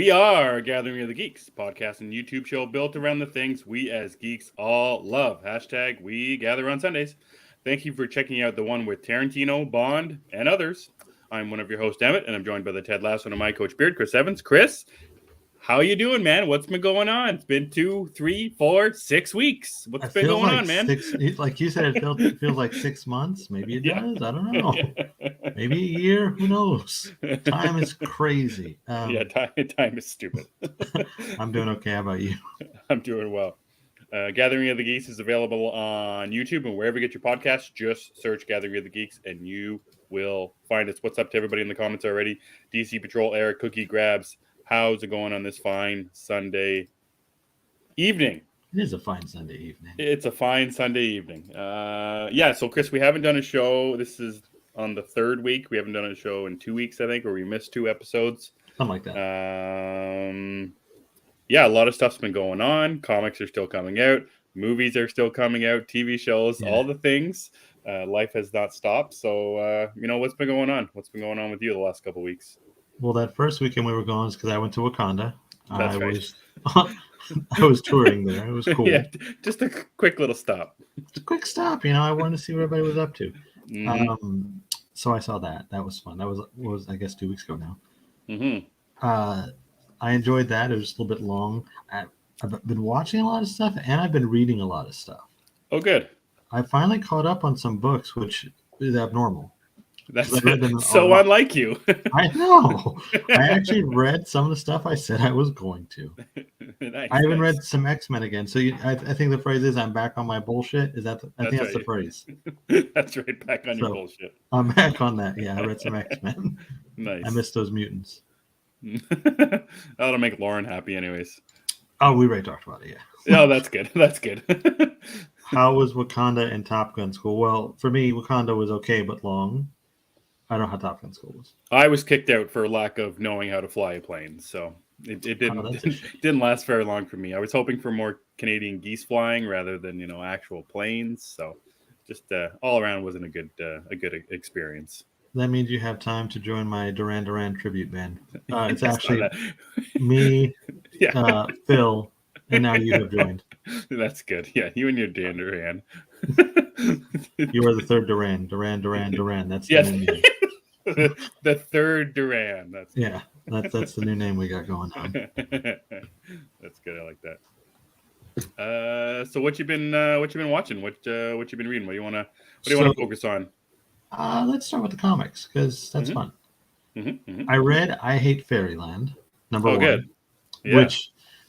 We are Gathering of the Geeks, podcast and YouTube show built around the things we as geeks all love. Hashtag we gather on Sundays. Thank you for checking out the One With Tarantino, Bond, and others. I'm one of your hosts, Emmet, and I'm joined by the Ted Lasso and my coach Beard, Chris Evans. Chris, how you doing, man? What's been going on? It's been 2, 3, 4, 6 weeks. What's been going on, man? Like you said, it feels like 6 months. Maybe it does. I don't know. Maybe a year. Who knows? Time is crazy. Time is stupid. I'm doing okay. How about you? I'm doing well. Gathering of the Geeks is available on YouTube and wherever you get your podcasts. Just search Gathering of the Geeks and you will find us. What's up to everybody in the comments already? DC Patrol, Eric, Cookie Grabs. How's it going on this fine Sunday evening? It is a fine Sunday evening. It's a fine Sunday evening. So Chris, we haven't done a show. This is on the third week. We haven't done a show in 2 weeks, I think, or we missed 2 episodes. Something like that. A lot of stuff's been going on. Comics are still coming out. Movies are still coming out. TV shows, all the things. Life has not stopped. So, what's been going on? What's been going on with you the last couple of weeks? Well, that first weekend we were gone is because I went to Wakanda. That's right. I was touring there. It was cool. Yeah, just a quick little stop. Just a quick stop. I wanted to see what everybody was up to. Mm-hmm. So I saw that. That was fun. That was I guess 2 weeks ago now. Mm-hmm. I enjoyed that. It was a little bit long. I've been watching a lot of stuff, and I've been reading a lot of stuff. Oh, good. I finally caught up on some books, which is abnormal. That's so unlike you. I know. I actually read some of the stuff I said I was going to. I even read some X-Men again. So I think the phrase is "I'm back on my bullshit." I think that's the phrase. That's right. Back on your bullshit. I'm back on that. Yeah, I read some X-Men. Nice. I missed those mutants. That'll make Lauren happy, anyways. Oh, we already talked about it. Yeah. Oh, that's good. That's good. How was Wakanda and Top Gun School? Well, for me, Wakanda was okay but long. I don't know how Top Gun School was. I was kicked out for lack of knowing how to fly a plane, so it didn't last very long for me. I was hoping for more Canadian geese flying rather than actual planes. So just all around wasn't a good experience. That means you have time to join my Duran Duran tribute band. It's actually me, Phil, and now you have joined. That's good. Yeah, you and your Dan Duran. You are the third Duran. Duran. That's the new name. The third Duran. That's the new name we got going on. That's good. I like that. So what you been watching? What you been reading? What do you want to focus on? Let's start with the comics because that's fun. Mm-hmm. I read I Hate Fairyland number 1. Good. Yeah.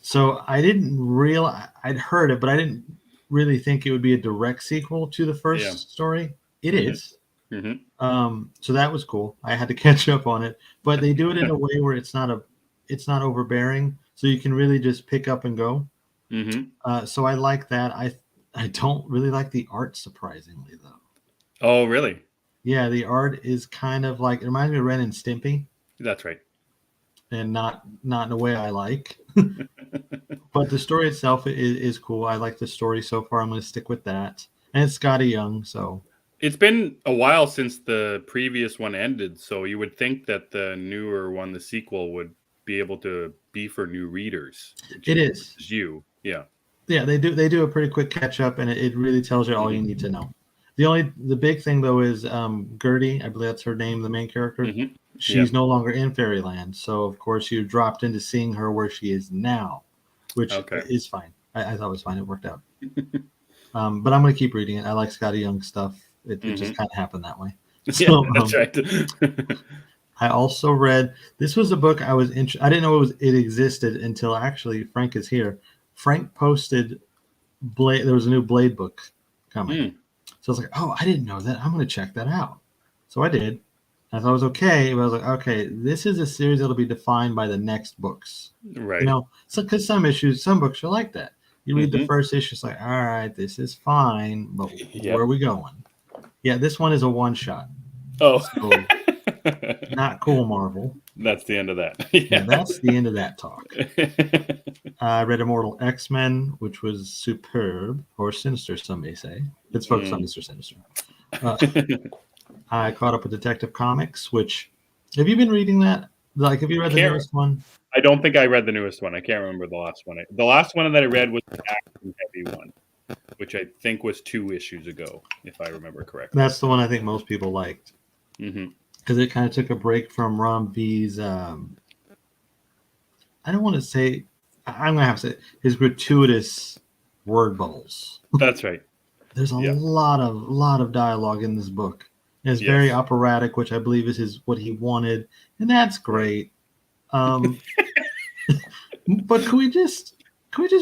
So I didn't realize I'd heard it, but I didn't really think it would be a direct sequel to the first story. It is. Mm-hmm. So that was cool. I had to catch up on it, but they do it in a way where it's not overbearing, so you can really just pick up and go. Mm-hmm. So I like that. I don't really like the art, surprisingly, though. Oh, really? Yeah, the art is kind of like, it reminds me of Ren and Stimpy. That's right. And not in a way I like. But the story itself is cool. I like the story so far. I'm going to stick with that. And it's Scotty Young, so. It's been a while since the previous one ended, so you would think that the newer one, the sequel, would be able to be for new readers. It is. You. Yeah. Yeah, they do a pretty quick catch up, and it really tells you all you need to know. The big thing though is Gertie, I believe that's her name, the main character. Mm-hmm. She's no longer in Fairyland, so of course you dropped into seeing her where she is now, which is fine. I thought it was fine. It worked out. But I'm going to keep reading it. I like Scotty Young stuff. It just kind of happened that way. So, that's right. I also read. This was a book I was interested. I didn't know it existed until actually Frank is here. Frank posted Blade. There was a new Blade book coming. So I was like, oh, I didn't know that. I'm going to check that out. So I did. I thought it was okay. But I was like, okay, this is a series that'll be defined by the next books. Right. So because some books are like that. You read the first issue, it's like, all right, this is fine, but where are we going? Yeah, this one is a one-shot. Oh. So, not cool, Marvel. That's the end of that. Yeah, that's the end of that talk. I read Immortal X-Men, which was superb, or sinister, some may say. It's focused on Mr. Sinister. I caught up with Detective Comics, which, have you been reading that? Like, have you read the newest one? I don't think I read the newest one. I can't remember the last one. The last one that I read was the action heavy one, which I think was 2 issues ago, if I remember correctly. That's the one I think most people liked. Mm-hmm. Because it kind of took a break from Rom V's, I don't want to say, I'm going to have to say, his gratuitous word bubbles. That's right. There's a lot of dialogue in this book. And it's Yes. very operatic, which I believe is what he wanted, and that's great. But could we just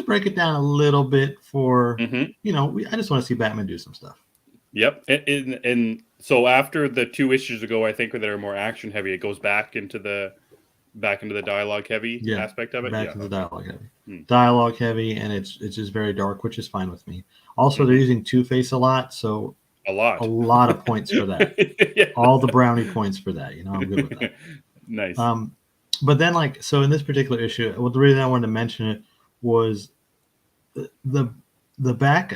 break it down a little bit for I just want to see Batman do some stuff. Yep, and so after the 2 issues ago, I think that are more action heavy, it goes back into the dialogue heavy aspect of it. Back to the dialogue heavy. Dialogue heavy, and it's just very dark, which is fine with me. Also, they're using Two-Face a lot, so a lot of points for that. Yes. All the brownie points for that. I'm good with that. Nice. But then, so in this particular issue, the reason I wanted to mention it was the back.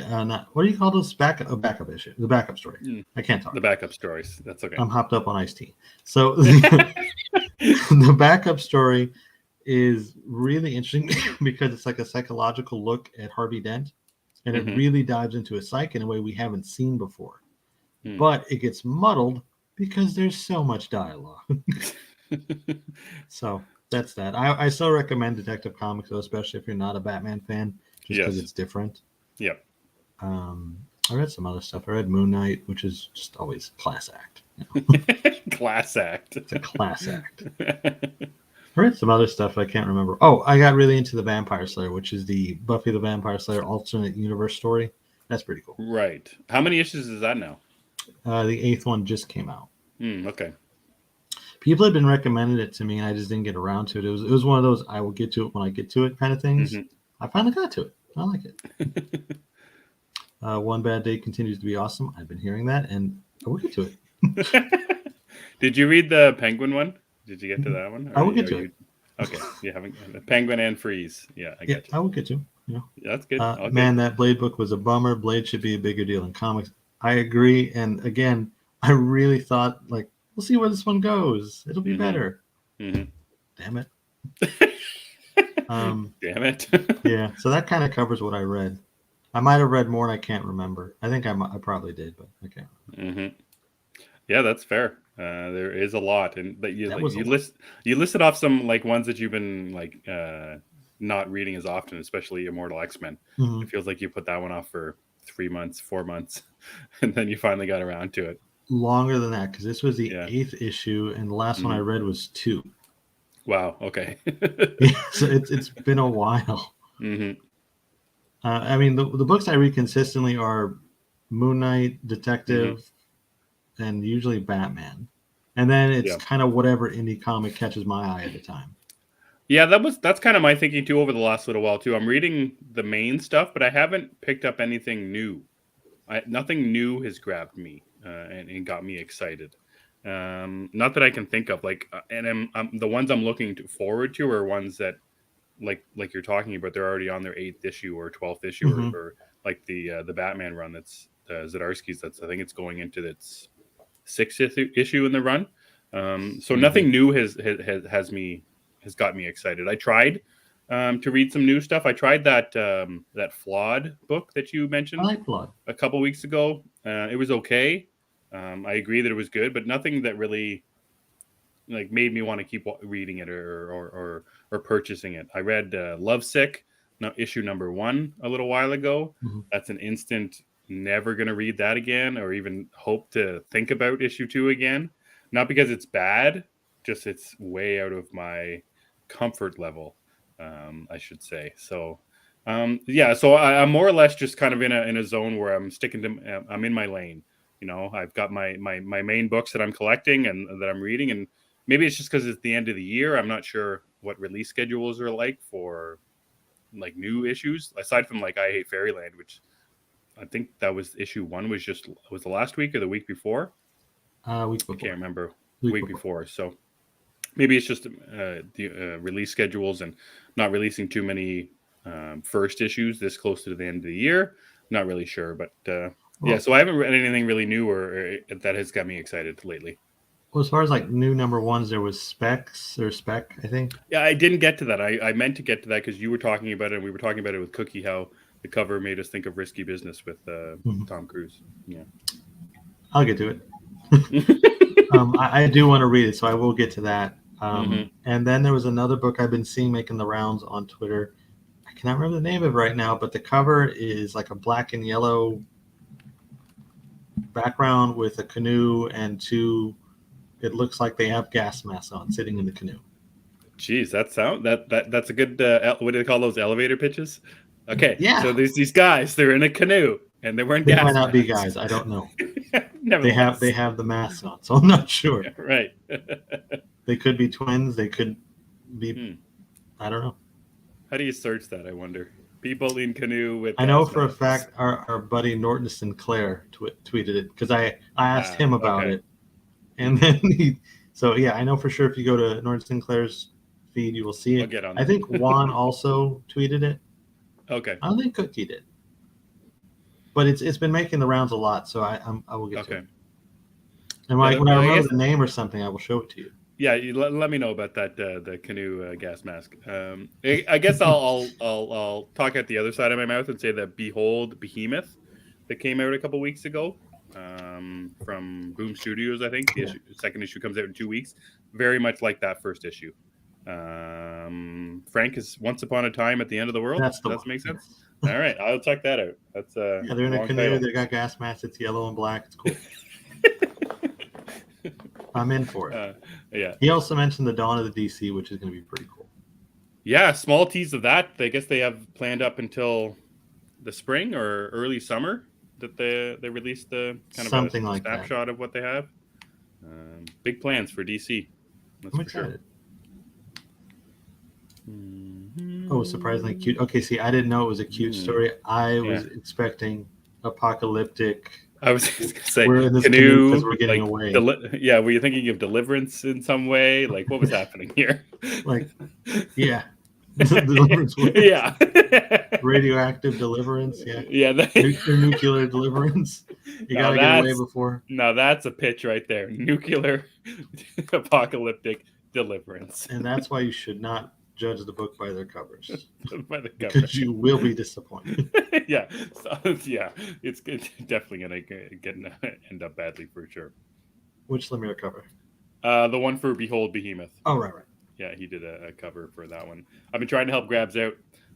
What do you call those? Backup issue. The backup story. I can't talk. The backup stories. That's okay. I'm hopped up on iced tea. So the backup story is really interesting because it's like a psychological look at Harvey Dent, and it really dives into his psyche in a way we haven't seen before. But it gets muddled because there's so much dialogue. So that's that. I still recommend Detective Comics, though, especially if you're not a Batman fan, just because it's different. Yep. I read some other stuff. I read Moon Knight, which is just always class act. Class act. It's a class act. I read some other stuff I can't remember. Oh, I got really into the Vampire Slayer, which is the Buffy the Vampire Slayer alternate universe story. That's pretty cool. Right. How many issues is that now? The 8th one just came out. Okay. People had been recommending it to me, and I just didn't get around to it. It was one of those I will get to it when I get to it kind of things. I finally got to it. I like it. One Bad Day continues to be awesome. I've been hearing that, and I will get to it. Did you read the Penguin one? Did you get to that one? I will get to it. Okay, you haven't. Penguin and Freeze. Yeah, I get you. I will get to. Yeah, that's good. Man, that Blade book was a bummer. Blade should be a bigger deal in comics. I agree, and again, I really thought we'll see where this one goes. It'll be better. Damn it. Damn it. Yeah, so that kind of covers what I read. I might have read more and I can't remember. I think I probably did, but I can't remember. Yeah, that's fair. There is a lot, and but you listed off some ones that you've been not reading as often, especially Immortal X-Men. It feels like you put that one off for 3 months, 4 months, and then you finally got around to it. Longer than that, because this was the 8th issue, and the last one I read was 2. Wow. Okay. So it's been a while. I mean, the books I read consistently are Moon Knight, Detective, and usually Batman, and then it's kind of whatever indie comic catches my eye at the time. Yeah, that's kind of my thinking too over the last little while too. I'm reading the main stuff, but I haven't picked up anything new. Nothing new has grabbed me and got me excited. Not that I can think of. And I'm the ones I'm looking forward to are ones that, like you're talking about, they're already on their 8th issue or 12th issue, or like the Batman run that's Zdarsky's. I think it's going into its 6th issue in the run. So nothing new has got me excited. I tried to read some new stuff. I tried that Flawed book that you mentioned. I like Flawed. A couple weeks ago. It was okay. I agree that it was good, but nothing that really made me want to keep reading it or purchasing it. I read Lovesick, issue number 1 a little while ago. That's an instant. Never going to read that again, or even hope to think about issue 2 again. Not because it's bad, just it's way out of my comfort level, I should say. So, so I'm more or less just kind of in a zone where I'm sticking to. I'm in my lane. I've got my main books that I'm collecting and that I'm reading, and maybe it's just because it's the end of the year. I'm not sure what release schedules are like for new issues, aside from I Hate Fairyland, which I think that was issue 1 was the last week or the week before. Week before. I can't remember. Week before. So maybe it's just the release schedules and not releasing too many first issues this close to the end of the year. Not really sure, but so I haven't read anything really new or that has got me excited lately. Well, as far as like new number ones, there was Specs or Spec, I think. Yeah, I didn't get to that. I meant to get to that because you were talking about it, and we were talking about it with Cookie, how the cover made us think of Risky Business with Tom Cruise. Yeah. I'll get to it. I do want to read it, so I will get to that. And then there was another book I've been seeing making the rounds on Twitter. I cannot remember the name of it right now, but the cover is like a black and yellow background with a canoe and two. It looks like they have gas masks on, sitting in the canoe. Jeez, that's a good. What do they call those elevator pitches? Okay, Yeah. So there's these guys. They're in a canoe and they're wearing They gas might not masks. be guys. I don't know. They Nevertheless. have the masks on, so I'm not sure. Yeah, right. They could be twins. They could be. I don't know. How do you search that? I wonder. People in canoe with. I know for a fact our buddy Norton Sinclair tweeted it because I asked him about it, and then he. So yeah, I know for sure if you go to Norton Sinclair's feed, you will see it. I'll get on I think Juan also tweeted it. Okay. I don't think Cookie did, but it's been making the rounds a lot, so I will get to it. And when I remember the name or something, I will show it to you. Yeah, let me know about that the canoe gas mask. I guess I'll talk out the other side of my mouth and say that Behold Behemoth that came out a couple weeks ago from Boom Studios. I think the second issue comes out in 2 weeks. Very much like that first issue. Frank is Once Upon a Time at the End of the World. Does that make sense? All right, I'll check that out. That's they're in a canoe. Title. They got gas masks. It's yellow and black. It's cool. I'm in for it. Yeah. He also mentioned the Dawn of the DC, which is going to be pretty cool. Yeah, small tease of that. I guess they have planned up until the spring or early summer that they release the kind of a snapshot of what they have. Big plans for DC. That's for sure. Oh, surprisingly cute. Okay, see, I didn't know it was a cute story. I was expecting apocalyptic. I was going to say, we're in this canoe because we're getting away. Were you thinking of Deliverance in some way? Like, what was happening here? Deliverance. Yeah. Radioactive Deliverance. Yeah. Yeah. Nuclear Deliverance. You got to get away before. No, that's a pitch right there. Nuclear apocalyptic Deliverance. And that's why you should not judge the book by their covers. Because you will be disappointed. Yeah. It's definitely going to end up badly for sure. Which Lemire cover? The one for Behold Behemoth. Oh, right. Yeah, he did a cover for that one. I've been trying to help Grabs out.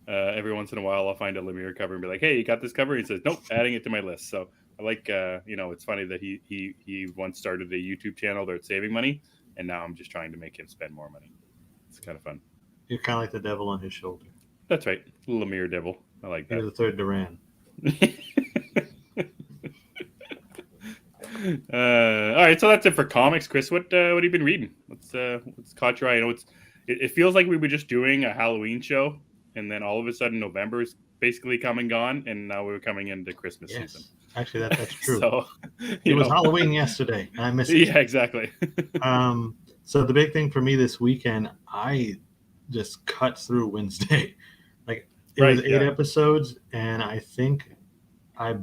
Every once in a while, I'll find a Lemire cover and be like, "Hey, you got this cover?" He says, "Nope, adding it to my list." So I like, it's funny that he once started a YouTube channel that's saving money, and now I'm just trying to make him spend more money. It's kind of fun. You're kind of like the devil on his shoulder. That's right, Lemire devil. I like that. You're the third Duran. All right, so that's it for comics. Chris, what have you been reading? What's caught your eye? I know it feels like we were just doing a Halloween show, and then all of a sudden November is basically come and gone, and now we're coming into Christmas season. Actually, that's true. So it was Halloween yesterday, and I missed it. Yeah, exactly. So the big thing for me this weekend, I just cut through Wednesday. Like it was 8 episodes, and I think I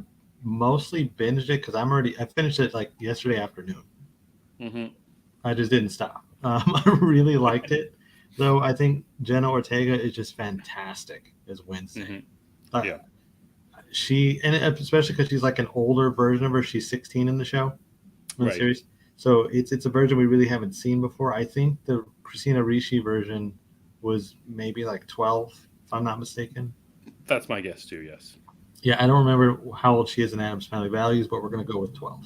mostly binged it because I finished it like yesterday afternoon. Mm-hmm. I just didn't stop. I really liked it, though. I think Jenna Ortega is just fantastic as Wednesday. Mm-hmm. She, and especially because she's like an older version of her. She's 16 in the show, in the series. So it's a version we really haven't seen before. I think the Christina Ricci version was maybe like 12, if I'm not mistaken. That's my guess too. Yes. Yeah, I don't remember how old she is in Addams Family Values, but we're going to go with 12.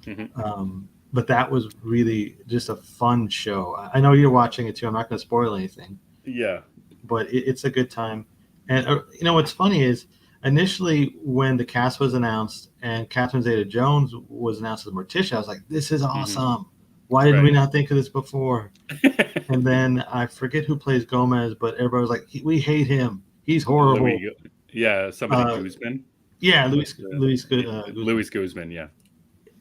Mm-hmm. But that was really just a fun show. I know you're watching it too. I'm not going to spoil anything. Yeah. But it's a good time. And, what's funny is initially when the cast was announced and Catherine Zeta-Jones was announced as Morticia, I was like, this is awesome. Mm-hmm. Why did we not think of this before? And then I forget who plays Gomez, but everybody was like, we hate him. He's horrible. Somebody Guzman. Yeah, Luis Guzman, yeah.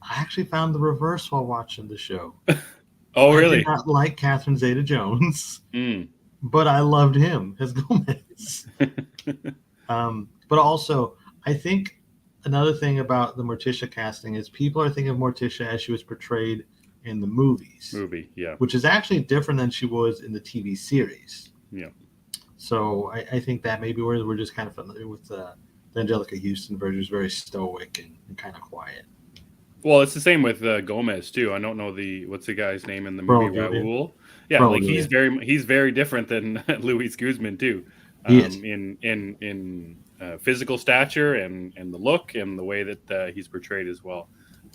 I actually found the reverse while watching the show. Oh, really? I did not like Catherine Zeta-Jones, but I loved him as Gomez. But also, I think another thing about the Morticia casting is people are thinking of Morticia as she was portrayed in the movies. Yeah. Which is actually different than she was in the TV series. Yeah. So I think that maybe we're just kind of familiar with the Angelica Houston version, who's very stoic and kind of quiet. Well, it's the same with Gomez too. I don't know what's the guy's name in the movie, Raul. Yeah, like he's very different than Luis Guzman too. He is. In physical stature and the look and the way that he's portrayed as well.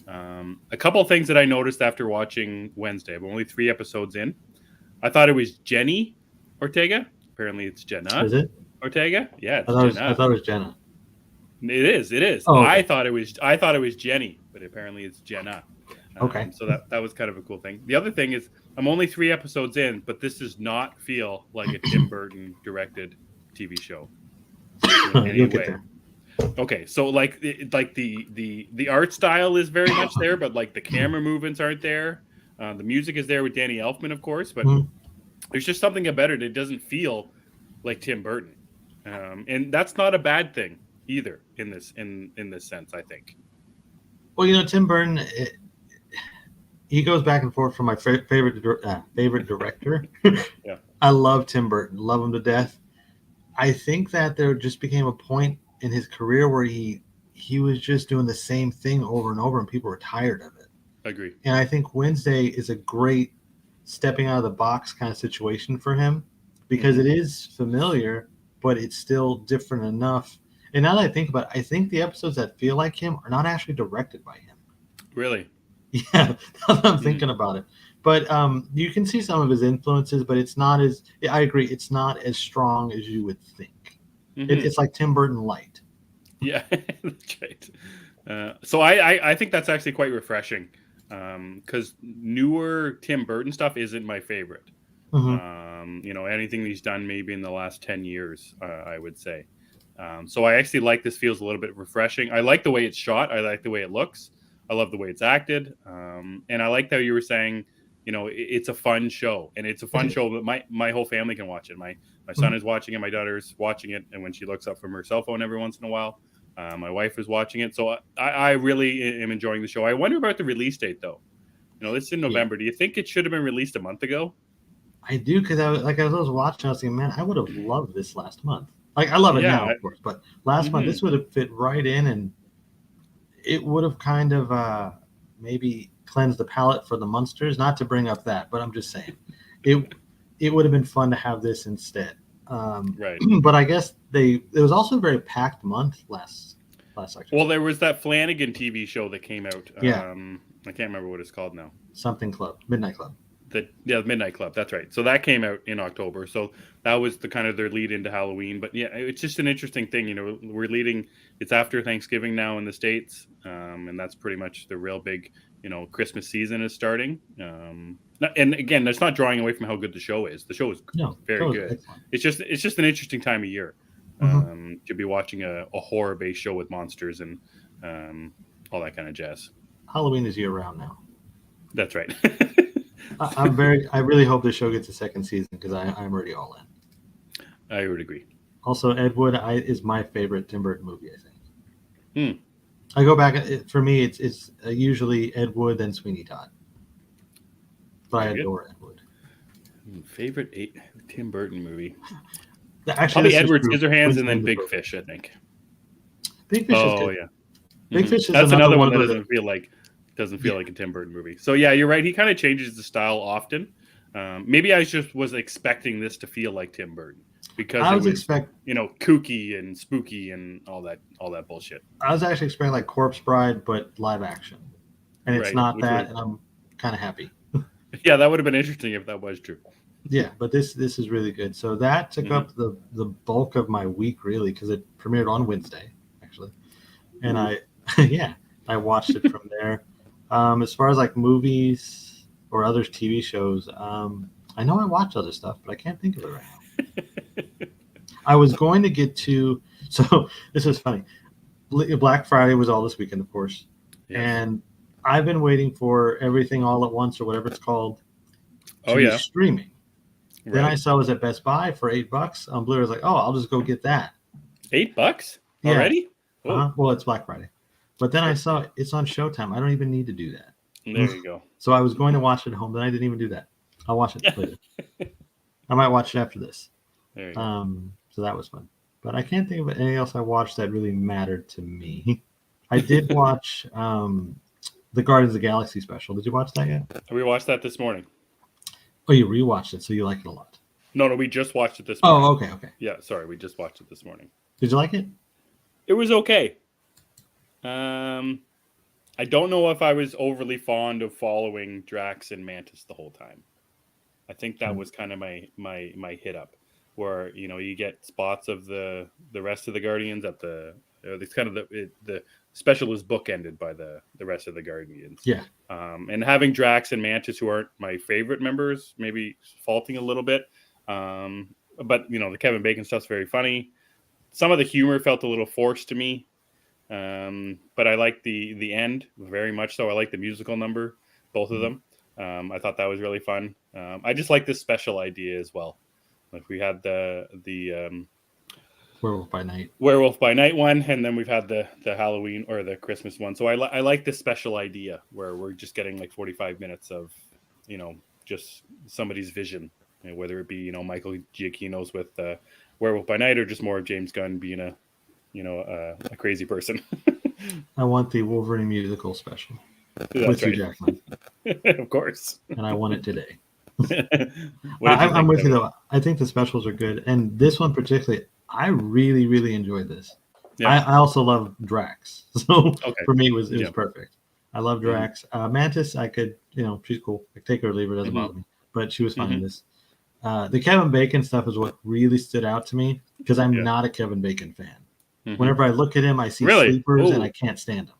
A couple of things that I noticed after watching Wednesday. I'm only 3 episodes in. I thought it was Jenny Ortega. Apparently, it's Jenna. Is it Ortega? Yeah, it's Jenna. I thought it was Jenna. It is. Oh, okay. I thought it was Jenny, but apparently it's Jenna. Okay. So that was kind of a cool thing. The other thing is I'm only 3 episodes in, but this does not feel like a Tim Burton directed TV show. You'll get there. Okay, so like the art style is very much there, but like the camera movements aren't there. The music is there with Danny Elfman, of course, but there's just something about it. It doesn't feel like Tim Burton, and that's not a bad thing either in this sense, I think. Well, Tim Burton, he goes back and forth from my favorite director. Yeah, I love Tim Burton, love him to death. I think that there just became a point in his career where he was just doing the same thing over and over, and people were tired of it. I agree. And I think Wednesday is a great stepping out of the box kind of situation for him because it is familiar, but it's still different enough. And now that I think about it, I think the episodes that feel like him are not actually directed by him. Really? Yeah, now that I'm thinking about it. But you can see some of his influences, but it's not as, I agree, it's not as strong as you would think. It's like Tim Burton light. Yeah, that's right. So I think that's actually quite refreshing because newer Tim Burton stuff isn't my favorite. Anything he's done maybe in the last 10 years, I would say. So I actually like this. Feels a little bit refreshing. I like the way it's shot. I like the way it looks. I love the way it's acted. And I like how you were saying, it's a fun show, and it's a fun show that my whole family can watch it. My son is watching it. My daughter's watching it. And when she looks up from her cell phone every once in a while, my wife is watching it. So I really am enjoying the show. I wonder about the release date though. It's in November. Do you think it should have been released a month ago? I do. Cause I was watching, I was thinking, man, I would have loved this last month. Like I love it now, of course, but last month, this would have fit right in, and it would have kind of maybe cleansed the palate for the Munsters. Not to bring up that, but I'm just saying, it would have been fun to have this instead. Right. But I guess it was also a very packed month last October. Well, there was that Flanagan TV show that came out. Yeah. I can't remember what it's called now. Something Club, Midnight Club. The Midnight Club. That's right. So that came out in October. So that was the kind of their lead into Halloween. But yeah, it's just an interesting thing. It's after Thanksgiving now in the States, and that's pretty much the real big, Christmas season is starting. And again, that's not drawing away from how good the show is. The show is very good. Excellent. It's just an interesting time of year to be watching a horror-based show with monsters and all that kind of jazz. Halloween is year-round now. That's right. I really hope this show gets a second season because I'm already all in. I would agree. Also, Ed Wood is my favorite Tim Burton movie, I think. I go back, for me, it's usually Ed Wood and Sweeney Todd. But I adore Ed Wood. Favorite Tim Burton movie? Actually, probably Edward Scissorhands and then Big Fish, I think. Big Fish is good. Yeah. Big Fish is That's another one that doesn't feel like a Tim Burton movie. So yeah, you're right. He kind of changes the style often. Maybe I just was expecting this to feel like Tim Burton because I was kooky and spooky and all that bullshit. I was actually expecting like Corpse Bride, but live action, and it's not that, and I'm kind of happy. Yeah, that would have been interesting if that was true. Yeah, but this is really good. So that took up the bulk of my week really because it premiered on Wednesday actually, and I watched it from there. As far as like movies or other TV shows, I know I watch other stuff, but I can't think of it right now. I was going to get to, so this is funny. Black Friday was all this weekend, of course. Yes. And I've been waiting for Everything All at Once or whatever it's called to be streaming. Right. Then I saw it was at Best Buy for $8 on Blu-ray. I was like, oh, I'll just go get that. $8 already? Well, it's Black Friday. But then I saw it's on Showtime. I don't even need to do that. There you go. So I was going to watch it at home, but I didn't even do that. I'll watch it later. I might watch it after this. There you go. So that was fun. But I can't think of anything else I watched that really mattered to me. I did watch the Guardians of the Galaxy special. Did you watch that yet? We watched that this morning. Oh, you rewatched it, so you like it a lot. No, we just watched it this morning. Oh, okay. Yeah, sorry, we just watched it this morning. Did you like it? It was okay. I don't know if I was overly fond of following Drax and Mantis the whole time. I think that was kind of my hit up, where you get spots of the rest of the Guardians at it's kind of the special is bookended by the rest of the Guardians. Yeah. And having Drax and Mantis, who aren't my favorite members, maybe faulting a little bit. But the Kevin Bacon stuff's very funny. Some of the humor felt a little forced to me. But I like the end very much so. I like the musical number, both of them. I thought that was really fun. I just like this special idea as well. Like we had the Werewolf by Night one, and then we've had the Halloween or the Christmas one. So I like this special idea where we're just getting like 45 minutes of just somebody's vision, whether it be Michael Giacchino's with Werewolf by Night or just more of James Gunn being a crazy person. I want the Wolverine musical special with Hugh Jackman. Of course. And I want it today. I'm with you though. I think the specials are good, and this one particularly, I really, really enjoyed this. Yeah. I also love Drax, so for me it was perfect. I love Drax. Mantis, I could, she's cool. I take her or leave her, doesn't bother me. But she was fun in this. The Kevin Bacon stuff is what really stood out to me because I'm not a Kevin Bacon fan. Whenever I look at him, I see Sleepers, and I can't stand him.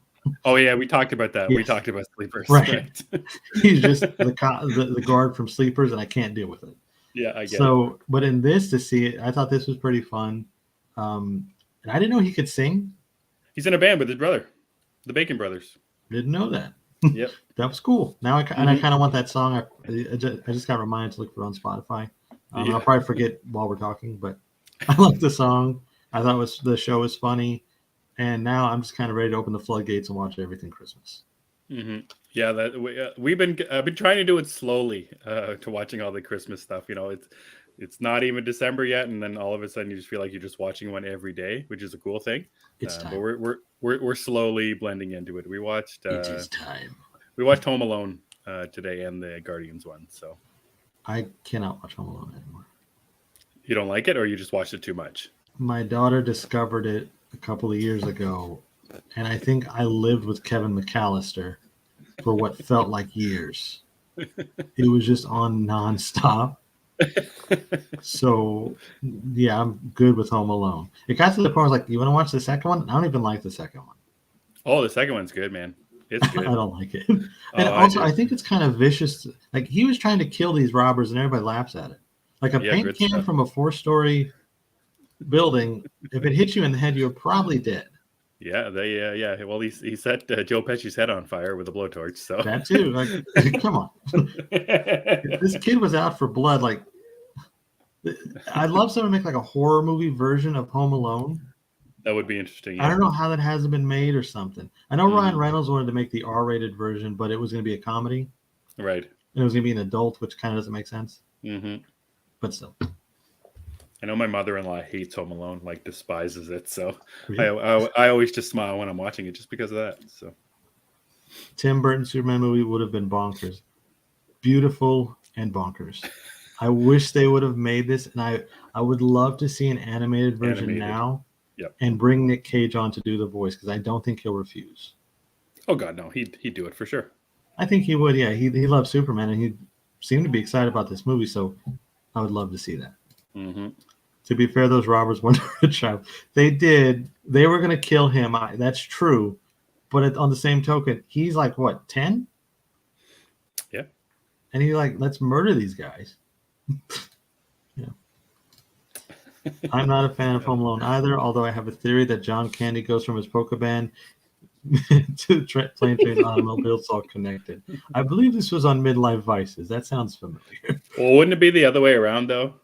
Oh yeah, we talked about that. Yes. We talked about Sleepers. Right. He's just the guard from Sleepers, and I can't deal with it. Yeah, I get it. But in this, to see it, I thought this was pretty fun. And I didn't know he could sing. He's in a band with his brother, the Bacon Brothers. Didn't know that. Yep. That was cool. Now I kind of want that song. I just got reminded to look for it on Spotify. I'll probably forget while we're talking, but I like the song. I thought the show was funny, and now I'm just kind of ready to open the floodgates and watch everything Christmas. Yeah, I've been trying to do it slowly to watching all the Christmas stuff. It's not even December yet, and then all of a sudden you just feel like you're just watching one every day, which is a cool thing. It's time. But we're slowly blending into it. We watched. It is time. We watched Home Alone today and the Guardians one. So I cannot watch Home Alone anymore. You don't like it, or you just watched it too much? My daughter discovered it a couple of years ago, and I think I lived with Kevin McAllister for what felt like years. It was just on nonstop. So, yeah, I'm good with Home Alone. It got to the point where I was like, you want to watch the second one? I don't even like the second one. Oh, the second one's good, man. It's good. I don't like it. And also, I think it's kind of vicious. Like, he was trying to kill these robbers, and everybody laughs at it. Like a paint can from a 4-story building, if it hits you in the head, you're probably dead. Yeah, Well, he set Joe Pesci's head on fire with a blowtorch. So that too. Like, come on. If this kid was out for blood. Like, I'd love someone to make like a horror movie version of Home Alone. That would be interesting. Yeah. I don't know how that hasn't been made or something. I know Ryan Reynolds wanted to make the R-rated version, but it was going to be a comedy. Right. And it was going to be an adult, which kind of doesn't make sense. But still. I know my mother-in-law hates Home Alone, like despises it. So I always just smile when I'm watching it just because of that. So Tim Burton's Superman movie would have been bonkers. Beautiful and bonkers. I wish they would have made this, and I would love to see an animated version now and bring Nick Cage on to do the voice, because I don't think he'll refuse. Oh, God, no. He'd do it for sure. I think he would, yeah. He loves Superman, and he seemed to be excited about this movie, so I would love to see that. To be fair, those robbers weren't a child. They were going to kill him. That's true. But on the same token, he's like, what, 10? Yeah. And he's like, let's murder these guys. I'm not a fan of Home Alone either, although I have a theory that John Candy goes from his polka band to Plane, Trains, Automobiles, all connected. I believe this was on Midlife Vices. That sounds familiar. Well, wouldn't it be the other way around, though?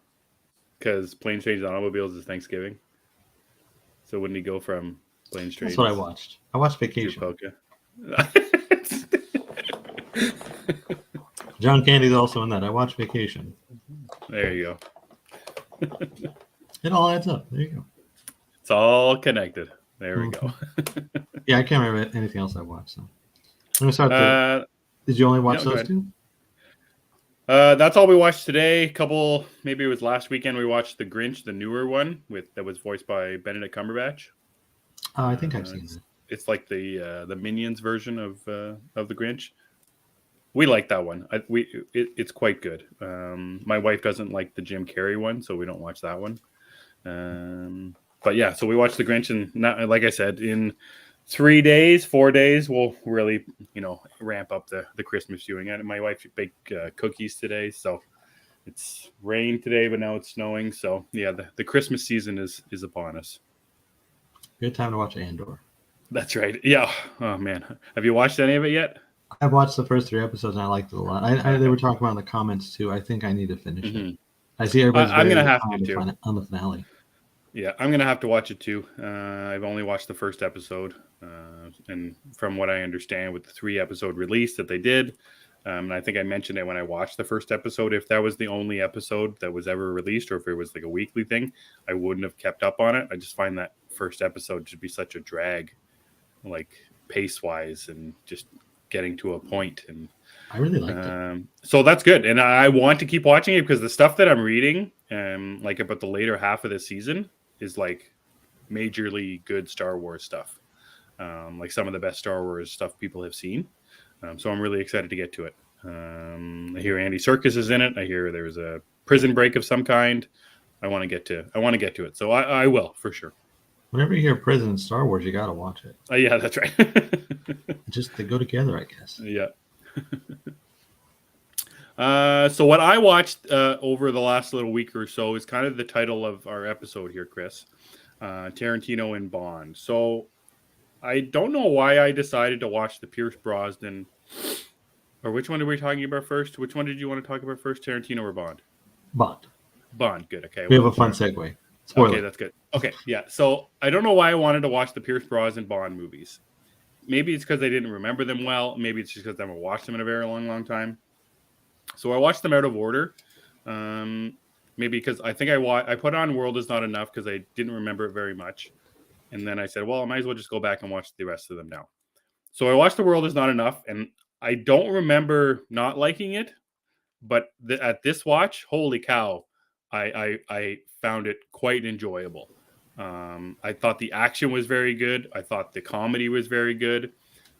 Because Planes, Trains, Automobiles is Thanksgiving. So wouldn't he go from Planes, Trains? That's what I watched. I watched Vacation. Polka. John Candy's also in that. I watched Vacation. There you go. It all adds up. There you go. It's all connected. There we go. Yeah, I can't remember anything else I watched. So I'm gonna start. Did you only watch those two? That's all we watched today. Maybe it was last weekend. We watched The Grinch, the newer one that was voiced by Benedict Cumberbatch. Oh, I think I've seen that. It's like the Minions version of the Grinch. We like that one. It's quite good. My wife doesn't like the Jim Carrey one, so we don't watch that one. But yeah, so we watched The Grinch, and like I said, in 4 days, we'll really, ramp up the Christmas viewing. And my wife baked cookies today, so it's rained today, but now it's snowing. So yeah, the Christmas season is upon us. Good time to watch Andor. That's right. Yeah. Oh man, have you watched any of it yet? I've watched the first 3 episodes and I liked it a lot. They were talking about in the comments too. I think I need to finish it. I see everybody's I'm gonna have to too. On the finale. Yeah, I'm gonna have to watch it too. I've only watched the first episode, and from what I understand, with the 3-episode release that they did, and I think I mentioned it when I watched the first episode. If that was the only episode that was ever released, or if it was like a weekly thing, I wouldn't have kept up on it. I just find that first episode to be such a drag, like pace-wise, and just getting to a point. And I really liked it. So that's good, and I want to keep watching it because the stuff that I'm reading, like about the later half of the season, is like majorly good Star Wars stuff, like some of the best Star Wars stuff people have seen. So I'm really excited to get to it. I hear Andy Serkis is in it. I hear there's a prison break of some kind. I want to get to it. So I will for sure. Whenever you hear prison in Star Wars, you got to watch it. Yeah, that's right. Just they go together, I guess. Yeah. So what I watched over the last little week or so is kind of the title of our episode here, Chris. Tarantino and Bond. So I don't know why I decided to watch the Pierce Brosnan. Or which one are we talking about first? Which one did you want to talk about first, Tarantino or Bond? Bond. Good. Okay. We have a fun segue. Spoiler. Okay, that's good. Okay, yeah. So I don't know why I wanted to watch the Pierce Brosnan Bond movies. Maybe it's because I didn't remember them well. Maybe it's just because I haven't watched them in a very long time. So I watched them out of order. Maybe because I think I put on World Is Not Enough because I didn't remember it very much. And then I said, well, I might as well just go back and watch the rest of them now. So I watched The World Is Not Enough, and I don't remember not liking it. But at this watch, holy cow, I found it quite enjoyable. I thought the action was very good. I thought the comedy was very good.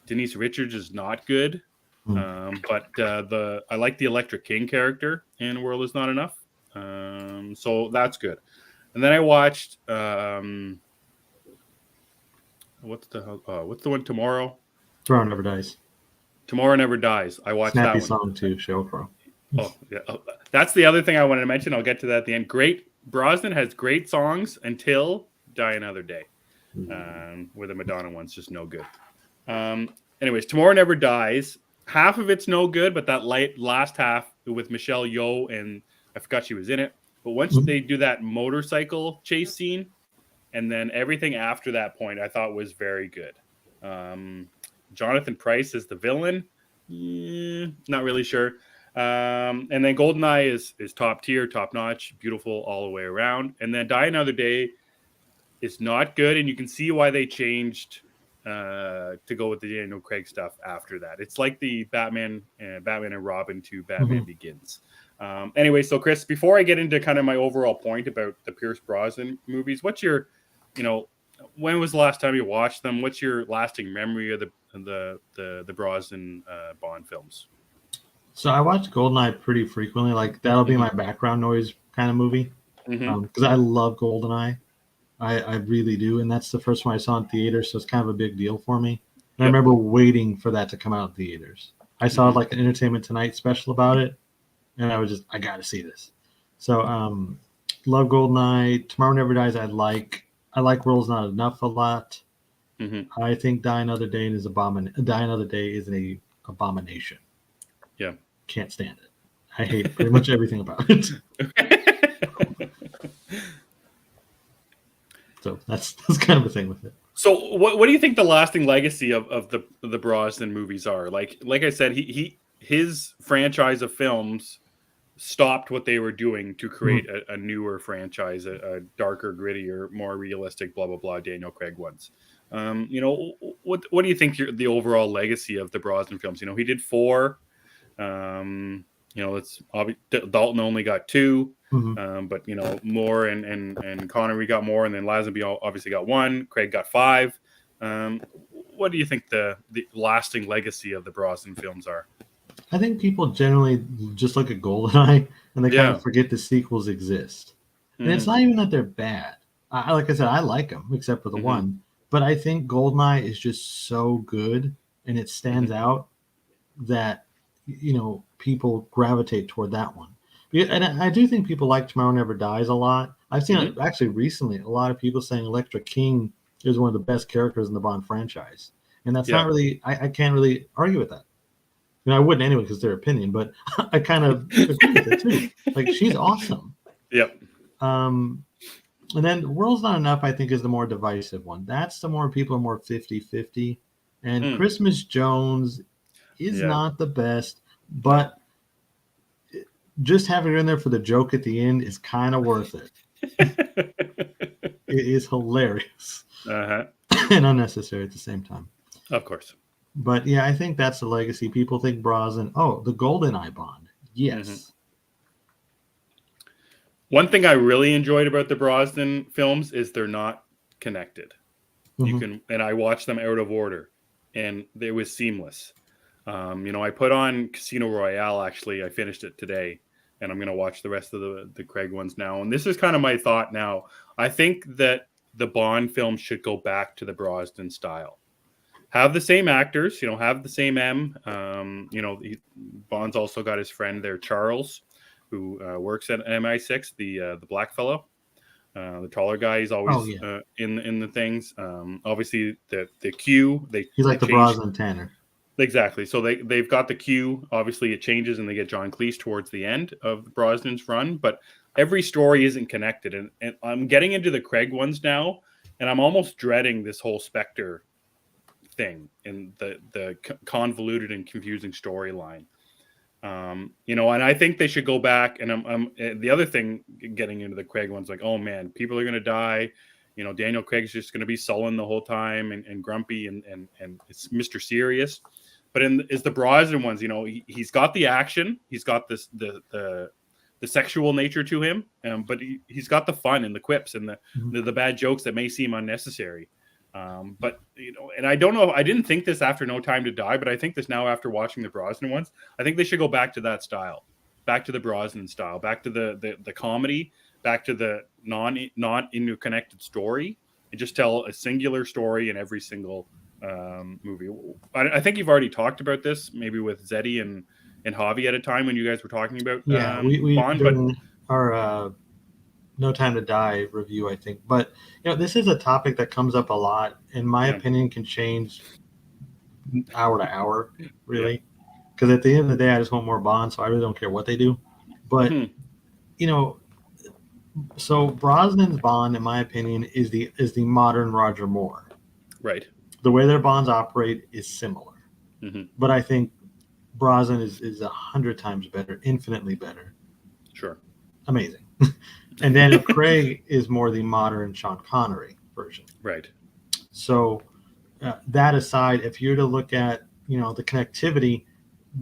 Denise Richards is not good. But I like the Electric King character in World Is Not Enough. So that's good. And then I watched what's the one tomorrow? Tomorrow Never Dies. Tomorrow Never Dies. I watched Snappy that one. song too, Sheryl Crow. Oh yeah, that's the other thing I wanted to mention. I'll get to that at the end. Brosnan has great songs until Die Another Day, where the Madonna one's just no good. Anyways, Tomorrow Never Dies. Half of it's no good, but that last half with Michelle Yeoh, and I forgot she was in it. But once they do that motorcycle chase scene, and then everything after that point, I thought was very good. Jonathan Pryce is the villain. Not really sure. And then GoldenEye is top tier, top notch, beautiful all the way around. And then Die Another Day is not good, and you can see why they changed to go with the Daniel Craig stuff after that. It's like the Batman and Robin to Batman Begins. Anyway, so Chris, before I get into kind of my overall point about the Pierce Brosnan movies, what's your, when was the last time you watched them? What's your lasting memory of the Brosnan Bond films? So I watch GoldenEye pretty frequently. Like that'll be my background noise kind of movie because I love GoldenEye. I really do, and that's the first one I saw in theaters, so it's kind of a big deal for me. And I remember waiting for that to come out in theaters. I saw like an Entertainment Tonight special about it, and I got to see this. So love GoldenEye. Tomorrow Never Dies. I like World's Not Enough a lot. I think Die Another Day is an abomination. Yeah. Can't stand it. I hate pretty much everything about it. So that's kind of the thing with it. So what do you think the lasting legacy of the Brosnan movies are? Like I said, his franchise of films stopped what they were doing to create a newer franchise, a darker, grittier, more realistic, blah blah blah. Daniel Craig ones. What do you think the overall legacy of the Brosnan films? He did 4. It's obvious Dalton only got 2, but Moore and Connery got more, and then Lazenby obviously got 1. Craig got 5. What do you think the lasting legacy of the Brosnan films are? I think people generally just look at GoldenEye and they kind of forget the sequels exist. And it's not even that they're bad. Like I said, I like them except for the one. But I think GoldenEye is just so good and it stands out that people gravitate toward that one. And I do think people like Tomorrow Never Dies a lot. I've seen it actually recently. A lot of people saying Electra King is one of the best characters in the Bond franchise, and that's not really. I can't really argue with that. I wouldn't anyway because their opinion, but I kind of agree with it too. Like she's awesome. Yep. And then World's Not Enough, I think, is the more divisive one. That's the more people are more 50-50. And Christmas Jones is not the best, but just having her in there for the joke at the end is kind of worth it. It is hilarious and unnecessary at the same time. Of course. But yeah, I think that's the legacy. People think Brosnan, the GoldenEye Bond. Yes. One thing I really enjoyed about the Brosnan films is they're not connected. And I watched them out of order, and it was seamless. I put on Casino Royale. Actually, I finished it today, and I'm going to watch the rest of the Craig ones now. And this is kind of my thought now. I think that the Bond films should go back to the Brosnan style. Have the same actors, have the same M. Bond's also got his friend there, Charles, who works at MI6, the black fellow, the taller guy. He's always in the things. Obviously, the Q. He's like the Brosnan Tanner. Exactly. So they've got the Q. Obviously, it changes, and they get John Cleese towards the end of Brosnan's run. But every story isn't connected, and I'm getting into the Craig ones now, and I'm almost dreading this whole Spectre thing and the convoluted and confusing storyline. And I think they should go back. And I'm the other thing, getting into the Craig ones, like, oh man, people are gonna die. Daniel Craig's just gonna be sullen the whole time and grumpy and it's Mr. Serious. But is the Brosnan ones, he's got the action, he's got this the sexual nature to him, but he's got the fun and the quips and the bad jokes that may seem unnecessary. But and I don't know, I didn't think this after No Time to Die, but I think this now after watching the Brosnan ones. I think they should go back to that style, back to the Brosnan style, back to the comedy, back to the not interconnected story, and just tell a singular story in every single movie. I think you've already talked about this, maybe with Zeddy and Javi at a time when you guys were talking about we Bond, during our No Time to Die review, I think. But this is a topic that comes up a lot. In my opinion, can change hour to hour, really. Because at the end of the day, I just want more Bond, so I really don't care what they do. But so Brosnan's Bond, in my opinion, is the modern Roger Moore. Right. The way their Bonds operate is similar, but I think Brosnan is 100 times better, infinitely better. Sure. Amazing. And Daniel Craig is more the modern Sean Connery version. Right. So that aside, if you're to look at, the connectivity,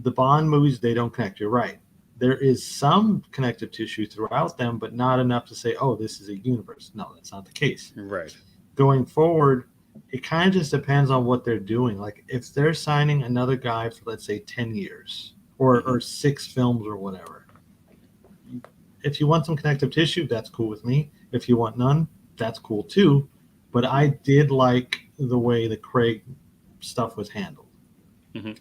the Bond movies, they don't connect. You're right. There is some connective tissue throughout them, but not enough to say, oh, this is a universe. No, that's not the case. Right. Going forward, it kind of just depends on what they're doing. Like if they're signing another guy for, let's say, 10 years or 6 films or whatever. If you want some connective tissue, that's cool with me. If you want none, that's cool too. But I did like the way the Craig stuff was handled.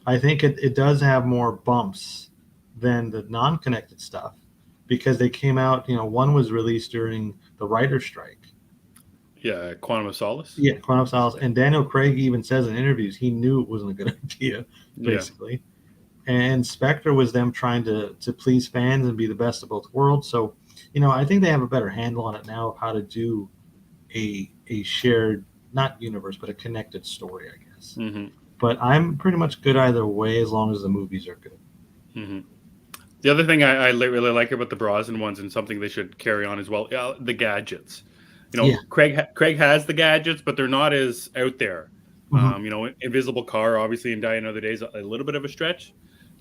I think it does have more bumps than the non-connected stuff because they came out, one was released during the writer's strike. Yeah, Quantum of Solace. Yeah, Quantum of Solace. And Daniel Craig even says in interviews he knew it wasn't a good idea, basically. Yeah. And Spectre was them trying to please fans and be the best of both worlds. So, I think they have a better handle on it now of how to do a shared, not universe, but a connected story, I guess. But I'm pretty much good either way as long as the movies are good. Mm-hmm. The other thing really like about the Brosnan ones, and something they should carry on as well, the gadgets. Yeah. Craig has the gadgets, but they're not as out there. Mm-hmm. Invisible car, obviously, in Die Another Day is a little bit of a stretch.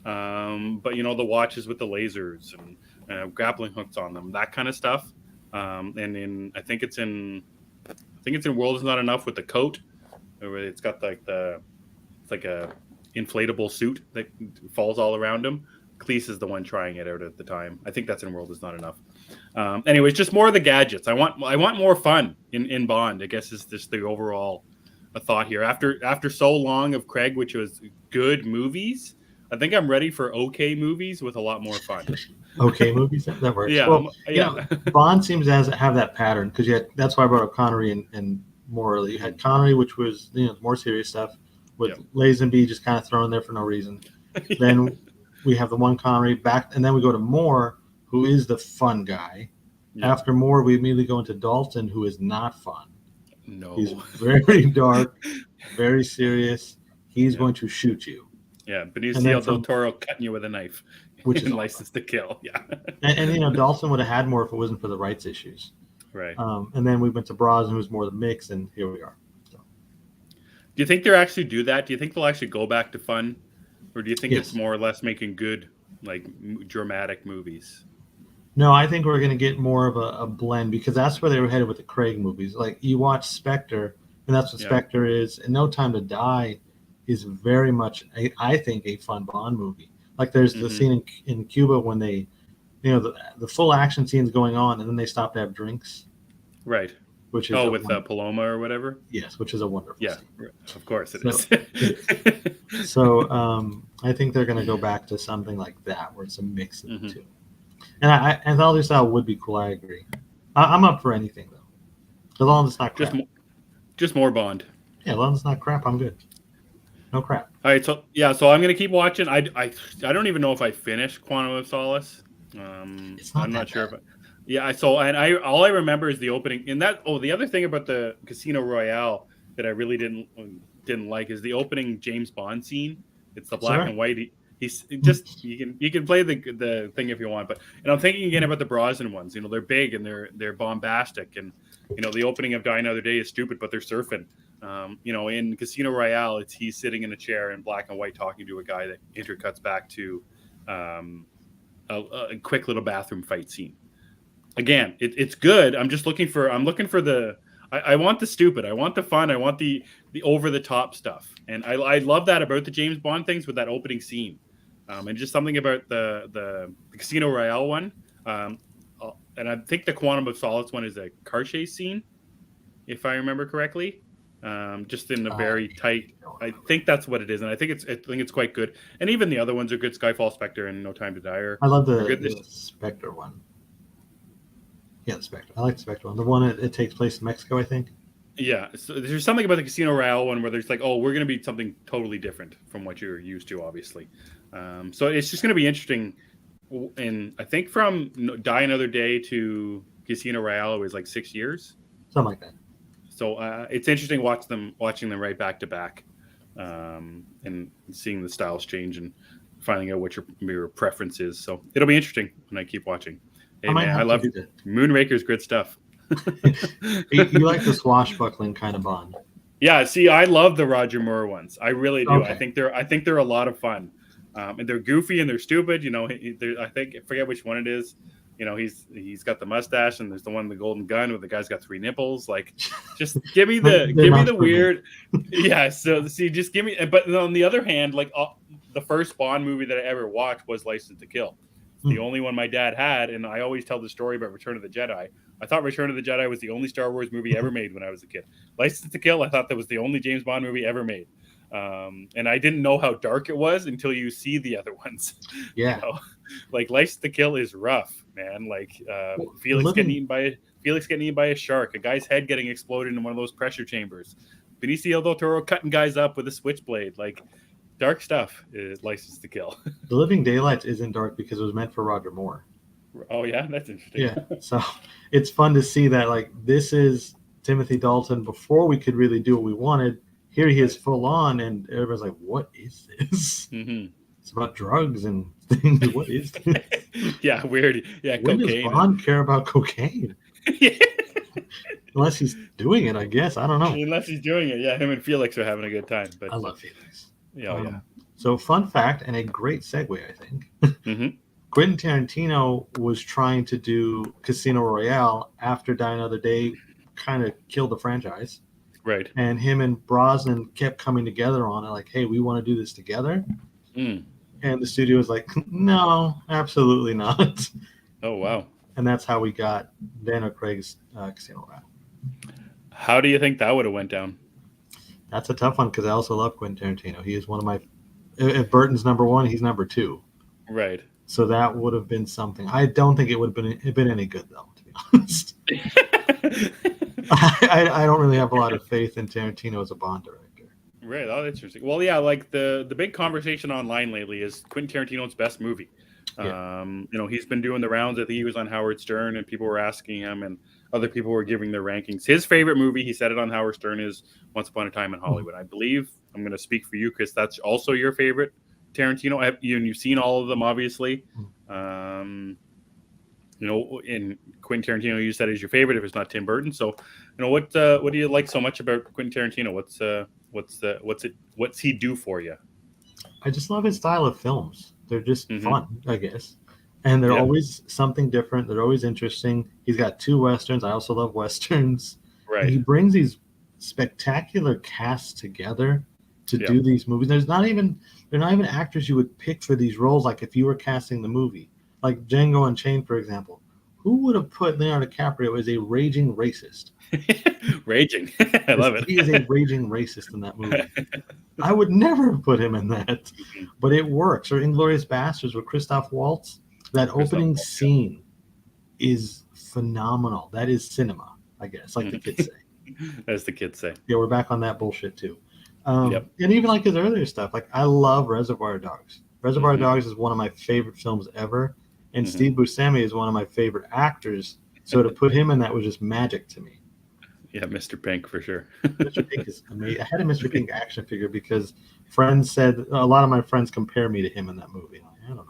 But the watches with the lasers and grappling hooks on them, that kind of stuff. And in I think it's in World Is Not Enough with the coat, where it's got it's like a inflatable suit that falls all around him. Cleese is the one trying it out at the time. I think that's in World Is Not Enough. Anyways, just more of the gadgets. I want more fun in Bond. I guess is just the overall thought here. After so long of Craig, which was good movies, I think I'm ready for okay movies with a lot more fun. Okay movies, that works. Yeah, Well, yeah. Bond seems to have that pattern because that's why I brought up Connery and Morley. You had Connery, which was more serious stuff, with Lazenby just kind of thrown there for no reason. Then we have the one Connery back, and then we go to Moore, who is the fun guy. Yeah. After Moore, we immediately go into Dalton, who is not fun. No, he's very dark, very serious. He's going to shoot you. Yeah, Benicio del Toro cutting you with a knife, which is License to Kill. Yeah, and Dalton would have had more if it wasn't for the rights issues. Right. And then we went to Brosnan, who was more the mix, and here we are. So. Do you think they'll actually do that? Do you think they'll actually go back to fun? Or do you think it's more or less making good, like, dramatic movies? No, I think we're going to get more of a blend, because that's where they were headed with the Craig movies. Like, you watch Spectre, and that's what Spectre is. And No Time to Die is very much, I think, a fun Bond movie. Like, there's the scene in Cuba when they, the full action scene's going on, and then they stop to have drinks. Right. Which is with Paloma or whatever? Yes, which is a wonderful scene. Of course it is. So I think they're going to go back to something like that, where it's a mix of the two. And anthology style would be cool, I agree. I'm up for anything, though. As long as it's not crap. Just more Bond. Yeah, as long as it's not crap, I'm good. No crap. All right, so I'm going to keep watching. I don't even know if I finished Quantum of Solace. I'm not sure if all I remember is the opening. And the other thing about the Casino Royale that I really didn't like is the opening James Bond scene. It's the black and white. He's just you can play the thing if you want, but I'm thinking again about the Brosnan ones. They're big and they're bombastic, and the opening of Die Another Day is stupid, but they're surfing. In Casino Royale, he's sitting in a chair in black and white talking to a guy that intercuts back to a quick little bathroom fight scene. Again, it's good. I'm looking for the. I want the stupid. I want the fun. I want the over the top stuff, and I love that about the James Bond things with that opening scene, and just something about the Casino Royale one, and I think the Quantum of Solace one is a car chase scene, if I remember correctly, just in a very tight. I think that's what it is, and I think it's quite good. And even the other ones are good. Skyfall, Spectre, and No Time to Die. I love the Spectre one. Yeah, the Spectre. I like the Spectre one. The one it takes place in Mexico, I think. Yeah, so there's something about the Casino Royale one where there's like, oh, we're going to be something totally different from what you're used to, obviously. So it's just going to be interesting. And I think from Die Another Day to Casino Royale, it was like 6 years. Something like that. So it's interesting watching them right back to back, and seeing the styles change and finding out what your preference is. So it'll be interesting when I keep watching. Hey, man, I love Moonraker's good stuff. you like the swashbuckling kind of Bond? Yeah. See, I love the Roger Moore ones. I really do. Okay. I think they're a lot of fun, and they're goofy and they're stupid. I forget which one it is. He's got the mustache, and there's the one with the golden gun where the guy's got 3 nipples. Like, just give me the weird. Yeah. So see, just give me. But on the other hand, like the first Bond movie that I ever watched was License to Kill. The only one my dad had, and I always tell the story about Return of the Jedi. I thought Return of the Jedi was the only Star Wars movie ever made when I was a kid. License to Kill, I thought that was the only James Bond movie ever made. And I didn't know how dark it was until you see the other ones. Yeah. Like License to Kill is rough, man. Like Felix getting eaten by a shark, a guy's head getting exploded in one of those pressure chambers, Benicio del Toro cutting guys up with a switchblade, like dark stuff is License to Kill. The Living Daylights isn't dark because it was meant for Roger Moore. Oh yeah, that's interesting. Yeah, so it's fun to see that, like, this is Timothy Dalton before we could really do what we wanted. Here he is full on, and everybody's like, "What is this?" It's about drugs and things. What is this? Yeah, weird. Yeah, When does cocaine. Bond care about cocaine? Yeah. Unless he's doing it, I guess. I don't know. Unless he's doing it. Yeah, him and Felix are having a good time. But I love Felix. yeah. So, fun fact and a great segue, I think. Mm-hmm. Quentin Tarantino was trying to do Casino Royale after Die Another Day kind of killed the franchise. Right. And him and Brosnan kept coming together on it, like, hey, we want to do this together. Mm. And the studio was like, no, absolutely not. Oh, wow. And that's how we got Daniel Craig's Casino Royale. How do you think that would have went down? That's a tough one because I also love Quentin Tarantino. He is one of my. If Burton's number one, he's number two. Right. So that would have been something. I don't think it would have been any good though, to be honest. I don't really have a lot of faith in Tarantino as a Bond director. Right. Oh, that's interesting. Well, yeah, like the big conversation online lately is Quentin Tarantino's best movie. Yeah. He's been doing the rounds. I think he was on Howard Stern, and people were asking him, and other people were giving their rankings. His favorite movie, he said it on Howard Stern, is Once Upon a Time in Hollywood. I believe I'm going to speak for you, Chris. That's also your favorite Tarantino. You've seen all of them, obviously. In Quentin Tarantino, you said is your favorite if it's not Tim Burton. So, what do you like so much about Quentin Tarantino? What's he do for you? I just love his style of films. They're just fun, I guess. And they're always something different. They're always interesting. He's got 2 Westerns. I also love Westerns. Right. And he brings these spectacular casts together to do these movies. They're not even actors you would pick for these roles, like if you were casting the movie. Like Django Unchained, for example. Who would have put Leonardo DiCaprio as a raging racist? Raging. I love it. He is a raging racist in that movie. I would never put him in that. But it works. Or Inglourious Basterds with Christoph Waltz. That opening scene is phenomenal. That is cinema, I guess, like the kids say. As the kids say. Yeah, we're back on that bullshit too. And even like his earlier stuff. Like I love Reservoir Dogs. Reservoir Dogs is one of my favorite films ever. And Steve Buscemi is one of my favorite actors. So to put him in that was just magic to me. Yeah, Mr. Pink for sure. Mr. Pink is amazing. I had a Mr. Pink action figure because friends said a lot of my friends compare me to him in that movie. I don't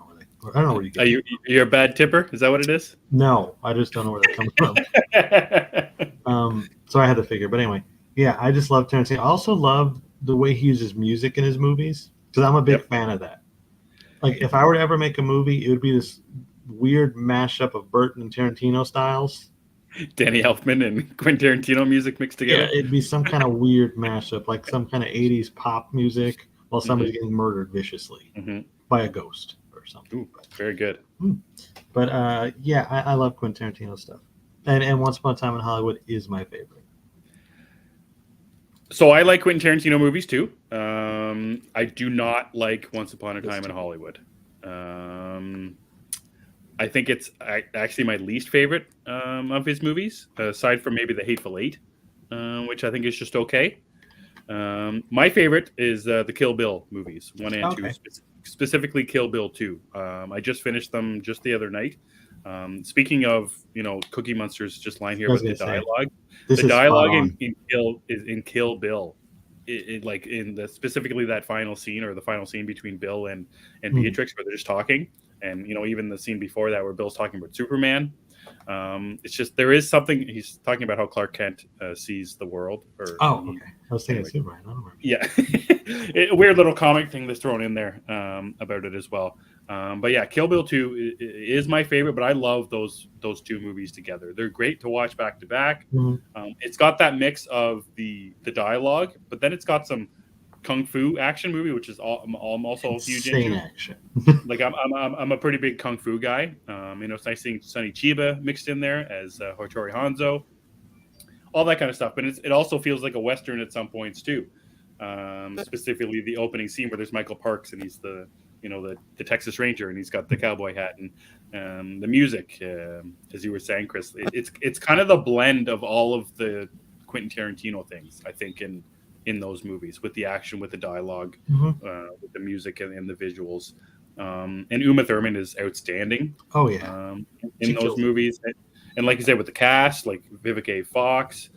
know where you get it. You're a bad tipper? Is that what it is? No, I just don't know where that comes from. So I had the figure, but anyway, yeah, I just love Tarantino. I also love the way he uses music in his movies because I'm a big fan of that. Like if I were to ever make a movie, it would be this weird mashup of Burton and Tarantino styles. Danny Elfman and Quentin Tarantino music mixed together. Yeah, it'd be some kind of weird mashup, like some kind of 80s pop music while somebody's getting murdered viciously by a ghost or something. Ooh, very good. But I love Quentin Tarantino stuff. And Once Upon a Time in Hollywood is my favorite. So I like Quentin Tarantino movies too. I do not like Once Upon a Time in Hollywood. I think it's actually my least favorite of his movies, aside from maybe The Hateful Eight, which I think is just okay. My favorite is the Kill Bill movies, 1 and 2, specifically Kill Bill 2. I just finished them just the other night. Speaking of, Cookie Monster's just line here with the dialogue. The dialogue in Kill Bill, like specifically that final scene or the final scene between Bill and Beatrix where they're just talking. And, even the scene before that where Bill's talking about Superman. It's just there is something he's talking about how Clark Kent sees the world. Okay. I was thinking Superman. I don't remember. Yeah. A weird little comic thing that's thrown in there about it as well. But yeah, Kill Bill 2 is my favorite, but I love those 2 movies together. They're great to watch back to back. It's got that mix of the dialogue, but then it's got some kung fu action movie, which is I'm also huge into. Action. Like I'm a pretty big kung fu guy. It's nice seeing Sonny Chiba mixed in there as Hattori Hanzo, all that kind of stuff. But it also feels like a Western at some points too. Specifically the opening scene where there's Michael Parks and he's the Texas Ranger and he's got the cowboy hat and the music, as you were saying, Chris. It's kind of the blend of all of the Quentin Tarantino things, I think, in those movies, with the action, with the dialogue, with the music and the visuals. And Uma Thurman is outstanding. Oh yeah, in those movies, and like you said, with the cast, like Vivica A. Fox,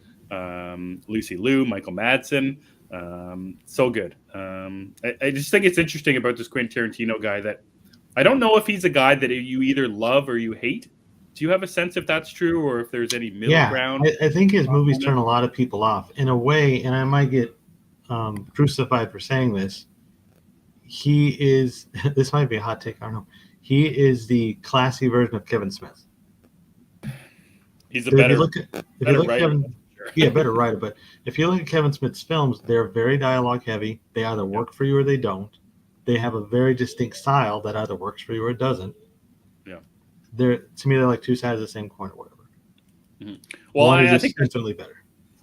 Lucy Liu, Michael Madsen. So good. I just think it's interesting about this Quentin Tarantino guy that I don't know if he's a guy that you either love or you hate. Do you have a sense if that's true or if there's any middle Yeah, ground I think his movies on it? turn a lot of people off in a way, and I might get crucified for saying this. He is. This might be a hot take. I don't know. He is the classy version of Kevin Smith. He's a If you better look at writer, Kevin, sure. yeah, better writer. But if you look at Kevin Smith's films, they're very dialogue heavy. They either work for you or they don't. They have a very distinct style that either works for you or it doesn't. Yeah. To me, they're like two sides of the same coin or whatever. Mm-hmm. Well, One is I just think infinitely better.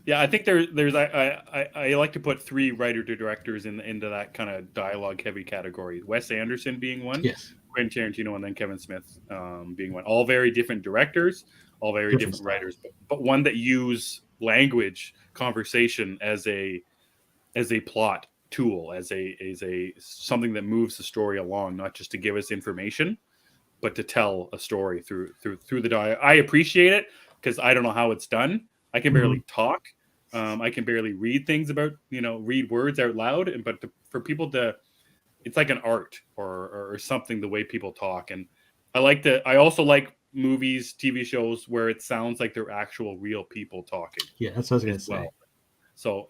Yeah, I think there's I like to put three writer to directors into that kind of dialogue heavy category. Wes Anderson being one, Yes, Quentin Tarantino, and then Kevin Smith being one. All very different directors, all very different writers, but one that use language, conversation as a plot tool, as a something that moves the story along, not just to give us information, but to tell a story through the dialogue. I appreciate it because I don't know how it's done. I can barely talk. I can barely read things read words out loud. But for people to, it's like an art or something, the way people talk. And I also like movies, TV shows where it sounds like they're actual real people talking. Yeah, that's what I was going to say. So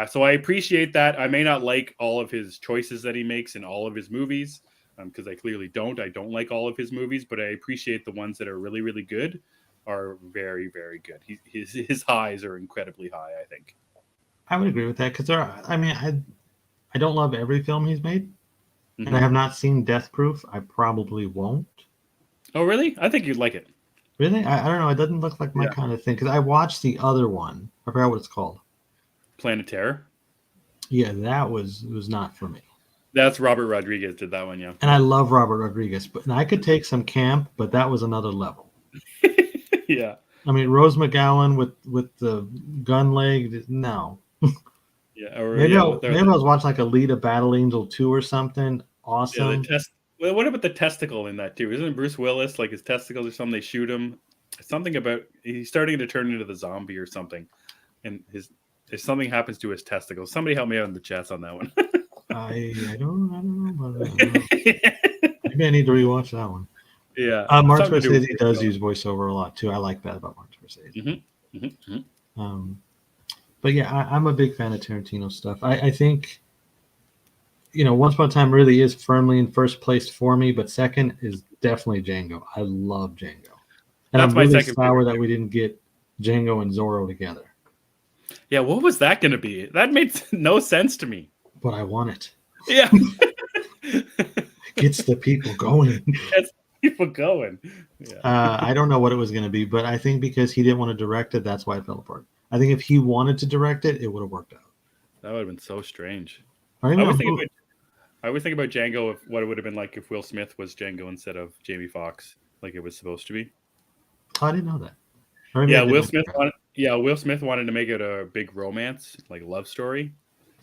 so I appreciate that. I may not like all of his choices that he makes in all of his movies because I clearly don't. I don't like all of his movies, but I appreciate the ones that are really, really good. Are very, very good. His highs are incredibly high, I think. I would agree with that because I don't love every film he's made, and I Mm-hmm. have not seen Death Proof. I probably won't. Oh, really? I think you'd like it. Really? I don't know. It doesn't look like my kind of thing because I watched the other one. I forgot what it's called. Planet Terror. Yeah, that was not for me. That's Robert Rodriguez did that one, yeah. And I love Robert Rodriguez, and I could take some camp, but that was another level. Yeah. I mean, Rose McGowan with the gun leg. No. Yeah. Or, Maybe yeah, I was watching like Alita Battle Angel 2 or something. Awesome. Yeah, well, what about the testicle in that too? Isn't Bruce Willis like his testicles or something? They shoot him. Something about he's starting to turn into the zombie or something, and if something happens to his testicles. Somebody help me out in the chats on that one. I don't know. Maybe I need to rewatch that one. Yeah. Martin Scorsese does use voiceover a lot too. I like that about Martin Scorsese. Mm-hmm. Mm-hmm. Mm-hmm. But yeah, I'm a big fan of Tarantino stuff. I think, Once Upon a Time really is firmly in first place for me, but second is definitely Django. I love Django. And That's I'm my really second sour favorite. that we didn't get Django and Zorro together. Yeah, what was that going to be? That made no sense to me. But I want it. Yeah. Gets the people going. Gets people going. Yeah. I don't know what it was going to be, but I think because he didn't want to direct it, that's why it fell apart. I think if he wanted to direct it, it would have worked out. That would have been so strange. I always think about Django, if what it would have been like if Will Smith was Django instead of Jamie Foxx, like it was supposed to be. Oh, I didn't know that. Yeah, Will Smith wanted to make it a big romance, like love story.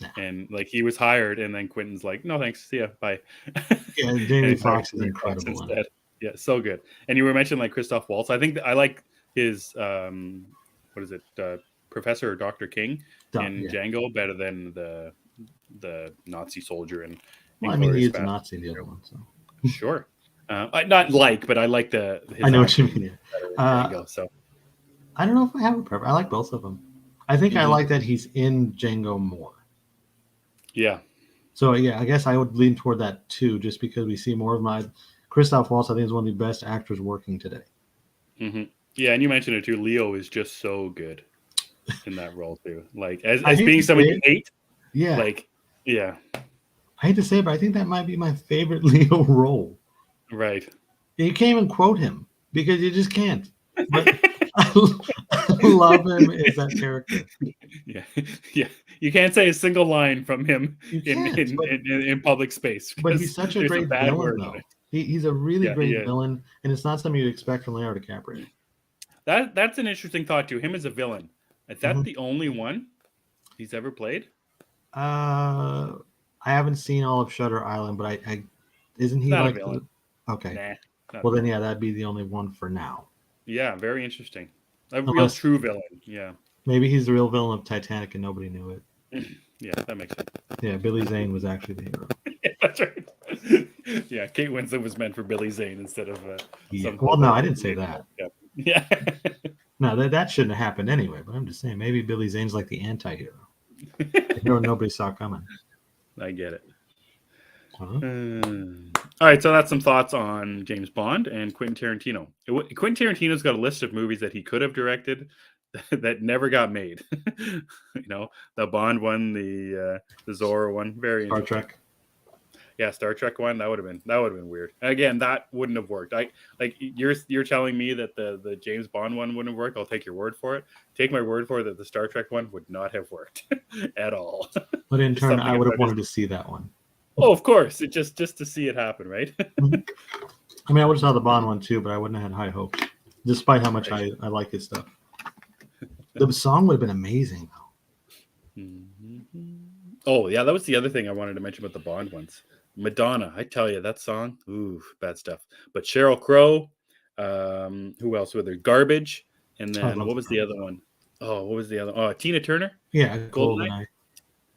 Nah. And like he was hired, and then Quentin's like, "No, thanks, see ya, bye." Yeah, Jamie Foxx is incredible in it. Yeah, so good. And you were mentioning like Christoph Waltz. I think I like his what is it, Professor or Dr. King in Django better than the Nazi soldier in. Well, I mean, he is a Nazi in the other one, so sure. Not like, but I like the. I know what you mean. Django, so I don't know if I have a preference. I like both of them. I think I like that he's in Django more. Yeah. So yeah, I guess I would lean toward that too, just because we see more of my Christoph Waltz. I think is one of the best actors working today. Mm-hmm. Yeah, and you mentioned it too. Leo is just so good in that role too. Like as being somebody you hate. Yeah. Like yeah. I hate to say it, but I think that might be my favorite Leo role. Right. You can't even quote him because you just can't. But I love him as that character. Yeah, yeah. You can't say a single line from him in public space. But he's such a great villain, though. He's a really great villain, and it's not something you'd expect from Leonardo DiCaprio. That's an interesting thought too. Him as a villain. Is that the only one he's ever played? I haven't seen all of Shutter Island, but I isn't he not like a villain? Okay. Well, then yeah, that'd be the only one for now. Yeah, very interesting. A real true villain. Yeah. Maybe he's the real villain of Titanic and nobody knew it. Yeah, that makes sense. Yeah, Billy Zane was actually the hero. Yeah, that's right. Yeah, Kate Winslet was meant for Billy Zane instead of Yeah. some. Well, no, I didn't say that. Yeah. No, that shouldn't have happened anyway. But I'm just saying, maybe Billy Zane's like the anti-hero. The hero nobody saw coming. I get it. Huh? All right, so that's some thoughts on James Bond and Quentin Tarantino. Quentin Tarantino's got a list of movies that he could have directed that never got made. The Bond one, the Zorro one, very Star interesting. Trek. Yeah, Star Trek one, that would have been weird. Again, that wouldn't have worked. You're telling me that the James Bond one wouldn't have worked. I'll take your word for it. Take my word for it that the Star Trek one would not have worked at all. But in turn, I would have wanted to see that one. Oh, of course. It just to see it happen, right? I mean, I would have saw the Bond one too, but I wouldn't have had high hopes, despite how much I like his stuff. The song would have been amazing, though. Oh, yeah, that was the other thing I wanted to mention about the Bond ones. Madonna, I tell you, that song, ooh, bad stuff. But Sheryl Crow, who else were there? Garbage, and then what was the other one? Oh, what was the other? Oh, Tina Turner. Yeah, GoldenEye.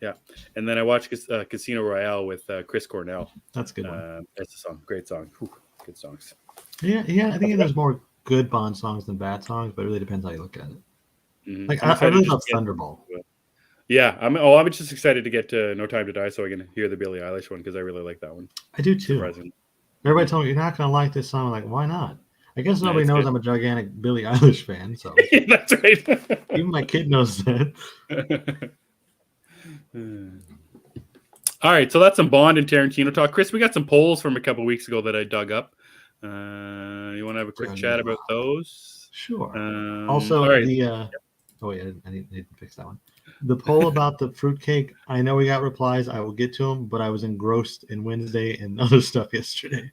Yeah, and then I watched Casino Royale with Chris Cornell. That's a good one. That's a song, great song. Whew, good songs. Yeah. I think there's more good Bond songs than bad songs, but it really depends how you look at it. Mm-hmm. Like I really love Thunderball. Yeah, I'm just excited to get to No Time to Die so I can hear the Billie Eilish one because I really like that one. I do too. Everybody told me you're not going to like this song. I'm like, why not? I guess nobody knows I'm a gigantic Billie Eilish fan. So that's right. Even my kid knows that. All right, so that's some Bond and Tarantino talk. Chris, we got some polls from a couple weeks ago that I dug up. You want to have a quick chat about those? Sure. Also, right. Oh, yeah, I need to fix that one. The poll about the fruitcake, I know we got replies. I will get to them, but I was engrossed in Wednesday and other stuff yesterday.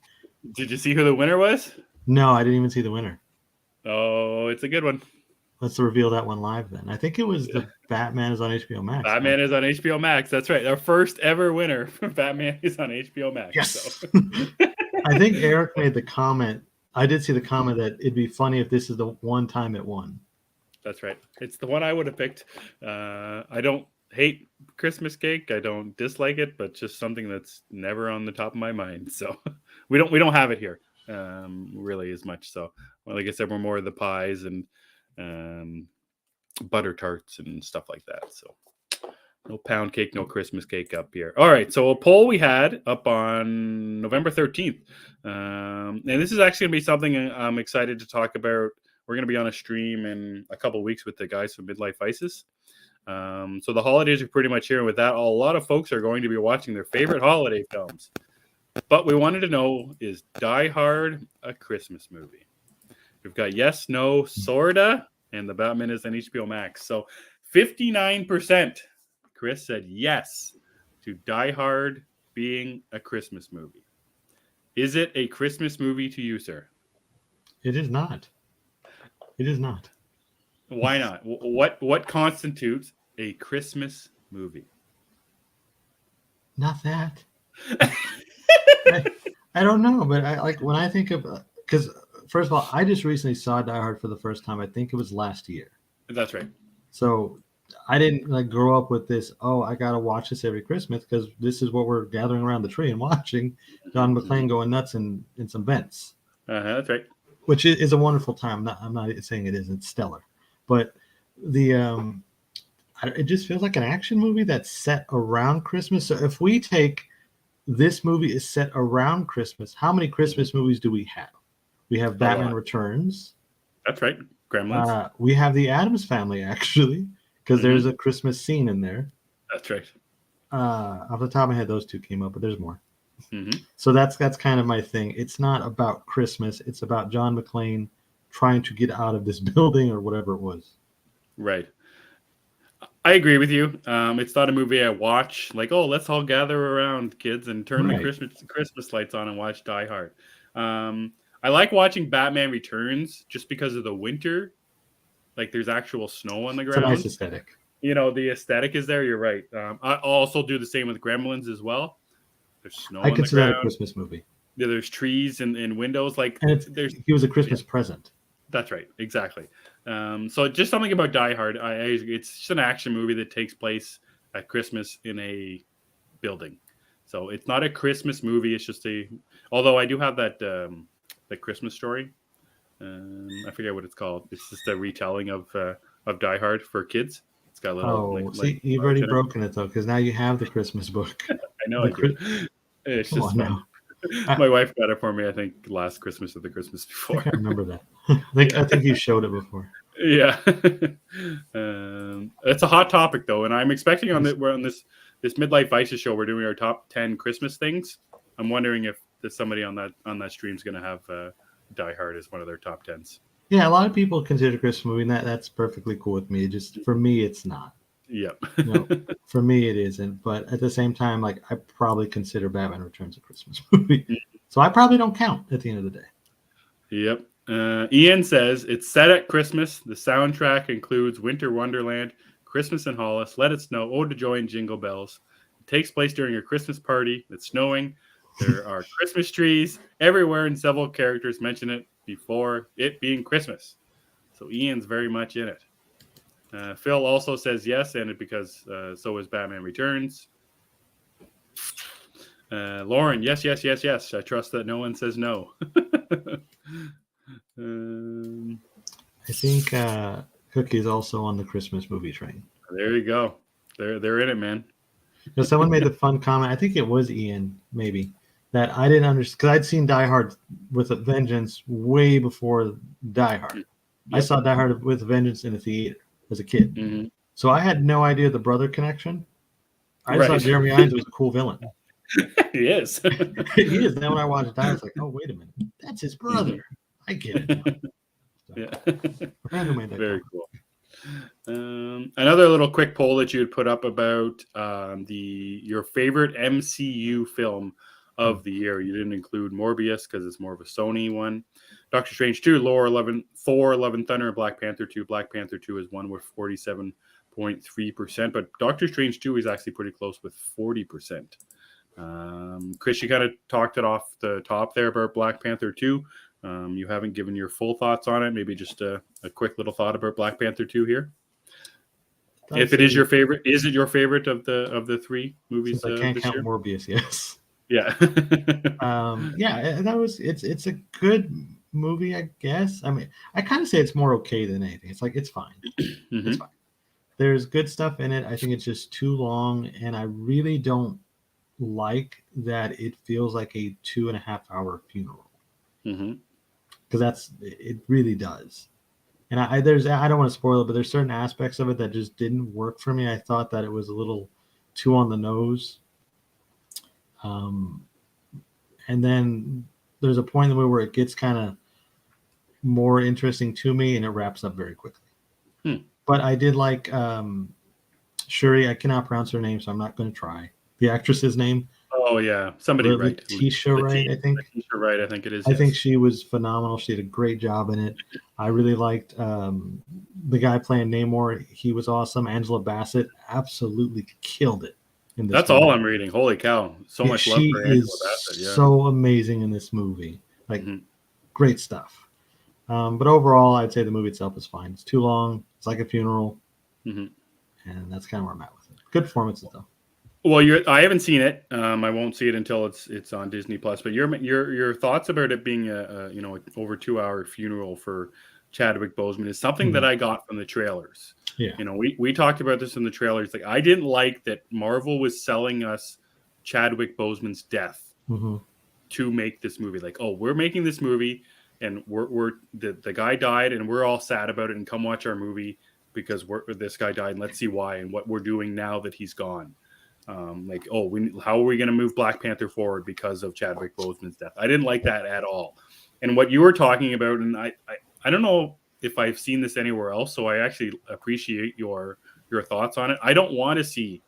Did you see who the winner was? No, I didn't even see the winner. Oh, it's a good one. Let's reveal that one live then. I think it was the Batman is on HBO Max. Batman is on HBO Max. That's right. Our first ever winner for Batman is on HBO Max. Yes. So. I think Eric made the comment. I did see the comment that it'd be funny if this is the one time it won. That's right. It's the one I would have picked. I don't hate Christmas cake. I don't dislike it, but just something that's never on the top of my mind. So we don't have it here really as much. So like I said, we're more of the pies and butter tarts and stuff like that. So no pound cake, no Christmas cake up here. All right. So a poll we had up on November 13th. And this is actually going to be something I'm excited to talk about. We're going to be on a stream in a couple of weeks with the guys from Midlife Vices. So the holidays are pretty much here. And with that, a lot of folks are going to be watching their favorite holiday films. But we wanted to know, is Die Hard a Christmas movie? We've got yes, no, sorta, and the Batman is on HBO Max. So 59%, Chris said yes to Die Hard being a Christmas movie. Is it a Christmas movie to you, sir? It is not. It is not. Why not? What constitutes a Christmas movie? Not that. I don't know, but I like when I think of because first of all, I just recently saw Die Hard for the first time. I think it was last year. That's right. So I didn't like grow up with this. Oh, I gotta watch this every Christmas because this is what we're gathering around the tree and watching. John McClane going nuts in some vents. That's right. Which is a wonderful time. I'm not saying it isn't stellar, but it just feels like an action movie that's set around Christmas. So if we take this movie is set around Christmas, how many Christmas movies do we have? We have Batman Returns. That's right. Gremlins. We have the Addams Family, actually, because there's a Christmas scene in there. That's right. Off the top of my head, those two came up, but there's more. Mm-hmm. So that's kind of my thing. It's not about Christmas. It's about John McClane trying to get out of this building or whatever it was. Right. I agree with you. It's not a movie I watch like, oh, let's all gather around, kids, and turn the Christmas lights on and watch Die Hard. I like watching Batman Returns just because of the winter. Like there's actual snow on the ground. It's a nice aesthetic. The aesthetic is there. You're right. I also do the same with Gremlins as well. There's snow on the ground. I consider that a Christmas movie. Yeah, there's trees and windows. Like he was a Christmas present. That's right. Exactly. So just something about Die Hard. It's just an action movie that takes place at Christmas in a building. So it's not a Christmas movie. It's just although I do have that Christmas Story. I forget what it's called. It's just a retelling of Die Hard for kids. It's got a little see, you've already broken it though, because now you have the Christmas book. I know I do. It's Come just on fun. now. My wife got it for me, I think, last Christmas or the Christmas before. I remember that. I think you showed it before. Yeah. It's a hot topic though, and I'm expecting we're on this Midlife Vices show. We're doing our top 10 Christmas things. I'm wondering if there's somebody on that stream is going to have Die Hard as one of their top 10s. Yeah, a lot of people consider Christmas movie, and that's perfectly cool with me. Just for me, it's not. Yeah. For me, it isn't. But at the same time, like, I probably consider Batman Returns a Christmas movie, so I probably don't count at the end of the day. Yep. Ian says it's set at Christmas. The soundtrack includes Winter Wonderland, Christmas in Hollis, Let It Snow, Ode to Joy, and Jingle Bells. It takes place during a Christmas party. It's snowing. There are Christmas trees everywhere, and several characters mention it before it being Christmas. So Ian's very much in it. Phil also says yes, and it because so is Batman Returns. Lauren, yes. I trust that no one says no. I think Cookie's also on the Christmas movie train. There you go. They're in it, man. Someone made the fun comment. I think it was Ian, maybe, that I didn't understand because I'd seen Die Hard with a Vengeance way before Die Hard. Yep. I saw Die Hard with a Vengeance in a theater as a kid, so I had no idea the brother connection. I just thought Jeremy Irons was a cool villain. He is. He is. Then when I watched Die, I was like, oh, wait a minute, that's his brother. I get it now. Yeah. Very cool. Another little quick poll that you had put up about your favorite MCU film of the year. You didn't include Morbius because it's more of a Sony one. Doctor Strange 2, Thor, Love and Thunder, and Black Panther 2. Black Panther 2 is one with 47.3%, but Doctor Strange 2 is actually pretty close with 40%. Chris, you kind of talked it off the top there about Black Panther 2. You haven't given your full thoughts on it. Maybe just a quick little thought about Black Panther 2 here. If it is your favorite, is it your favorite of the three movies? I can't this count year? Morbius. Yes. Yeah. It's a good movie, I guess. I mean, I kind of say it's more okay than anything. It's like it's fine. It's fine. There's good stuff in it. I think it's just too long, and I really don't like that it feels like a 2.5 hour funeral. Because it really does. And I don't want to spoil it, but there's certain aspects of it that just didn't work for me. I thought that it was a little too on the nose. And then there's a point in the movie where it gets kind of more interesting to me, and it wraps up very quickly. But I did like Shuri. I cannot pronounce her name, so I'm not going to try. The actress's name. Oh yeah, somebody right. Letitia Wright, I think. Letitia Wright, I think it is. I think she was phenomenal. She did a great job in it. I really liked the guy playing Namor. He was awesome. Angela Bassett absolutely killed it. That's movie. All I'm reading. Holy cow! So much love for Angela Bassett. Yeah. So amazing in this movie. Like great stuff. But overall, I'd say the movie itself is fine. It's too long. It's like a funeral, and that's kind of where I'm at with it. Good performances though. Well, I haven't seen it. I won't see it until it's on Disney Plus. But your thoughts about it being a over 2 hour funeral for Chadwick Boseman is something that I got from the trailers. Yeah. We talked about this in the trailers. Like, I didn't like that Marvel was selling us Chadwick Boseman's death to make this movie. Like, oh, we're making this movie, and the guy died, and we're all sad about it, and come watch our movie because this guy died, and let's see why and what we're doing now that he's gone. How are we going to move Black Panther forward because of Chadwick Boseman's death? I didn't like that at all. And what you were talking about, and I don't know if I've seen this anywhere else, so I actually appreciate your thoughts on it. I don't want to see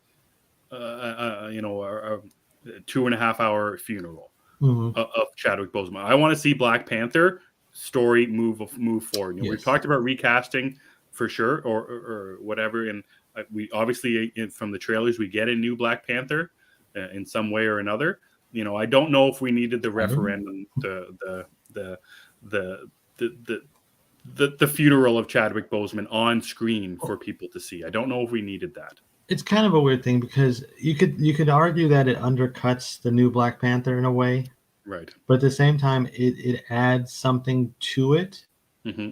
a 2.5 hour funeral of Chadwick Boseman. I want to see Black Panther story move forward. We've talked about recasting for sure, or whatever, and we obviously from the trailers we get a new Black Panther in some way or another. I don't know if we needed the referendum, the funeral of Chadwick Boseman on screen for people to see. I don't know if we needed that. It's kind of a weird thing because you could argue that it undercuts the new Black Panther in a way, Right. but at the same time, it adds something to it. Mm-hmm.